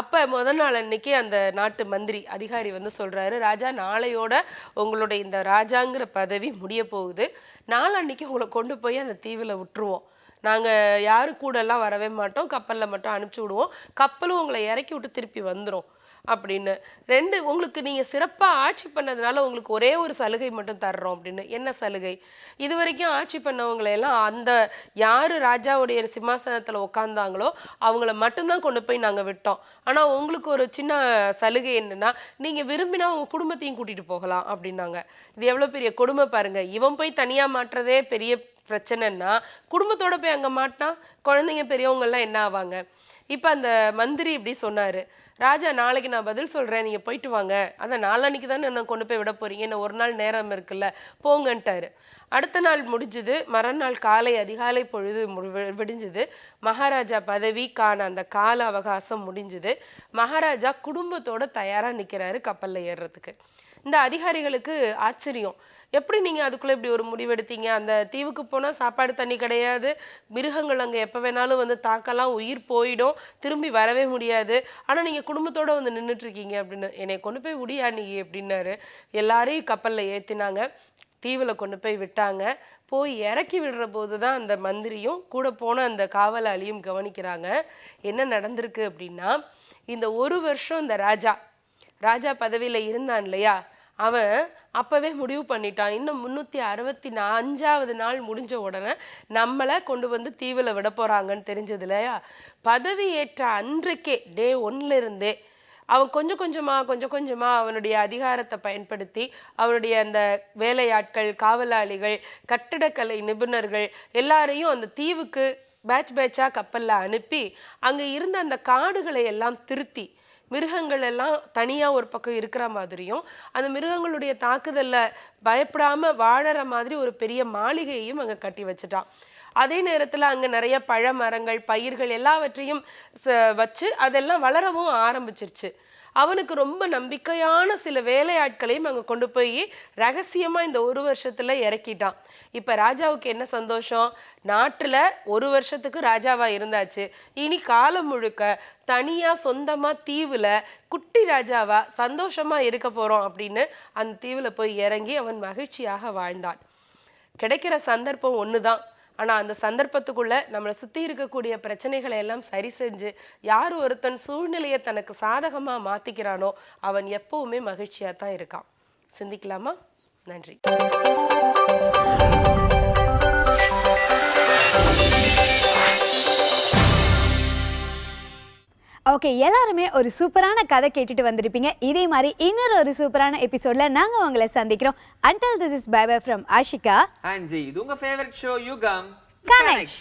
அப்போ முதல் நாள் அன்னைக்கு அந்த நாட்டு மந்திரி அதிகாரி வந்து சொல்கிறாரு, ராஜா நாளையோட உங்களுடைய இந்த ராஜாங்கிற பதவி முடிய போகுது, நாளன்னைக்கு உங்களை கொண்டு போய் அந்த தீவில் விட்டுருவோம், நாங்கள் யாரும் கூடலாம் வரவே மாட்டோம், கப்பலில் மட்டும் அனுப்பிச்சி விடுவோம், கப்பலும் உங்களை இறக்கி விட்டு திருப்பி வந்துடும் அப்படின்னு. உங்களுக்கு நீங்கள் சிறப்பாக ஆட்சி பண்ணதுனால உங்களுக்கு ஒரே ஒரு சலுகை மட்டும் தர்றோம் அப்படின்னு. என்ன சலுகை? இது வரைக்கும் ஆட்சி பண்ணவங்களையெல்லாம் அந்த யார் ராஜாவுடைய சிம்மாசனத்தில் உட்காந்தாங்களோ அவங்கள மட்டும்தான் கொண்டு போய் நாங்கள் விட்டோம். ஆனால் உங்களுக்கு ஒரு சின்ன சலுகை என்னன்னா, நீங்கள் விரும்பினா உங்கள் குடும்பத்தையும் கூட்டிகிட்டு போகலாம் அப்படின்னாங்க. இது எவ்வளோ பெரிய கொடுமை பாருங்கள். இவன் போய் தனியாக மாட்டுறதே பெரிய பிரச்சனைன்னா, குடும்பத்தோட போய் அங்கே மாட்டினா குழந்தைங்க பெரியவங்கெல்லாம் என்ன ஆவாங்க? இப்போ அந்த மந்திரி இப்படி சொன்னார், ராஜா நாளைக்கு நான் பதில் சொல்கிறேன், நீங்கள் போயிட்டு வாங்க, அதான் நாளன்னைக்கு தானே என்ன கொண்டு போய் விட போகிறீங்க, என்ன 1 நாள் நேரம் இருக்குல்ல, போங்கன்ட்டாரு. அடுத்த நாள் முடிஞ்சுது. மறுநாள் காலை அதிகாலை பொழுது விடிஞ்சுது. மகாராஜா பதவிக்கான அந்த கால அவகாசம் முடிஞ்சுது. மகாராஜா குடும்பத்தோட தயாராக நிற்கிறாரு கப்பலில் ஏறுறதுக்கு. இந்த அதிகாரிகளுக்கு ஆச்சரியம், எப்படி நீங்கள் அதுக்குள்ளே இப்படி ஒரு முடிவெடுத்தீங்க? அந்த தீவுக்கு போனால் சாப்பாடு தண்ணி கிடையாது, மிருகங்கள் அங்கே எப்போ வேணாலும் வந்து தாக்கலாம், உயிர் போயிடும், திரும்பி வரவே முடியாது, ஆனால் நீங்கள் குடும்பத்தோடு வந்து நின்றுட்டுருக்கீங்க அப்படின்னு. என்னை கொண்டு போய் விடியா நீ அப்படின்னாரு. எல்லாரையும் கப்பலில் ஏற்றினாங்க. தீவில் கொண்டு போய் விட்டாங்க. போய் இறக்கி விடுற போது தான் அந்த மந்திரியும் கூட போன அந்த காவலாளியும் கவனிக்கிறாங்க என்ன நடந்திருக்கு அப்படின்னா, இந்த 1 வருஷம் இந்த ராஜா பதவியில் இருந்தான் இல்லையா, அவன் அப்போவே முடிவு பண்ணிட்டான், இன்னும் 365வது நாள் முடிஞ்ச உடனே நம்மளை கொண்டு வந்து தீவில் விட போகிறாங்கன்னு தெரிஞ்சது இல்லையா. பதவி ஏற்ற அன்றைக்கே டே 1லேருந்தே அவன் கொஞ்சம் கொஞ்சமாக அவனுடைய அதிகாரத்தை பயன்படுத்தி அவனுடைய அந்த வேலையாட்கள், காவலாளிகள், கட்டடக்கலை நிபுணர்கள் எல்லாரையும் அந்த தீவுக்கு பேட்சாக கப்பலில் அனுப்பி அங்கே இருந்த அந்த காடுகளை எல்லாம் திருத்தி, மிருகங்கள் எல்லாம் தனியாக ஒரு பக்கம் இருக்கிற மாதிரியும் அந்த மிருகங்களுடைய தாக்குதலில் பயப்படாமல் வாழற மாதிரி ஒரு பெரிய மாளிகையையும் அங்கே கட்டி வச்சுட்டான். அதே நேரத்தில் அங்கே நிறைய பழ மரங்கள், பயிர்கள் எல்லாவற்றையும் வச்சு அதெல்லாம் வளரவும் ஆரம்பிச்சிருச்சு. அவனுக்கு ரொம்ப நம்பிக்கையான சில வேலையாட்களையும் அங்கே கொண்டு போய் ரகசியமாக இந்த 1 வருஷத்தில் இறக்கிட்டான். இப்போ ராஜாவுக்கு என்ன சந்தோஷம், நாட்டில் 1 வருஷத்துக்கு ராஜாவாக இருந்தாச்சு, இனி காலம் முழுக்க தனியாக சொந்தமாக தீவில் குட்டி ராஜாவா சந்தோஷமாக இருக்க போகிறோம் அப்படின்னு அந்த தீவில் போய் இறங்கி அவன் மகிழ்ச்சியாக வாழ்ந்தான். கிடைக்கிற சந்தர்ப்பம் ஒன்று தான், ஆனால் அந்த சந்தர்ப்பத்துக்குள்ளே நம்மளை சுற்றி இருக்கக்கூடிய பிரச்சனைகளை எல்லாம் சரி செஞ்சு யார் ஒருத்தன் சூழ்நிலையை தனக்கு சாதகமாக மாற்றிக்கிறானோ அவன் எப்போவுமே மகிழ்ச்சியாக தான் இருக்கான். சிந்திக்கலாமா? நன்றி. ஓகே, எல்லாருமே ஒரு சூப்பரான கதை கேட்டுட்டு வந்திருப்பீங்க. இதே மாதிரி இன்னொரு ஒரு சூப்பரான எபிசோட்ல நாங்கள் உங்களை சந்திக்கிறோம். Until this is bye bye from Ashika and G. இது உங்க ஃபேவரட் ஷோ யுகம் Ganesh.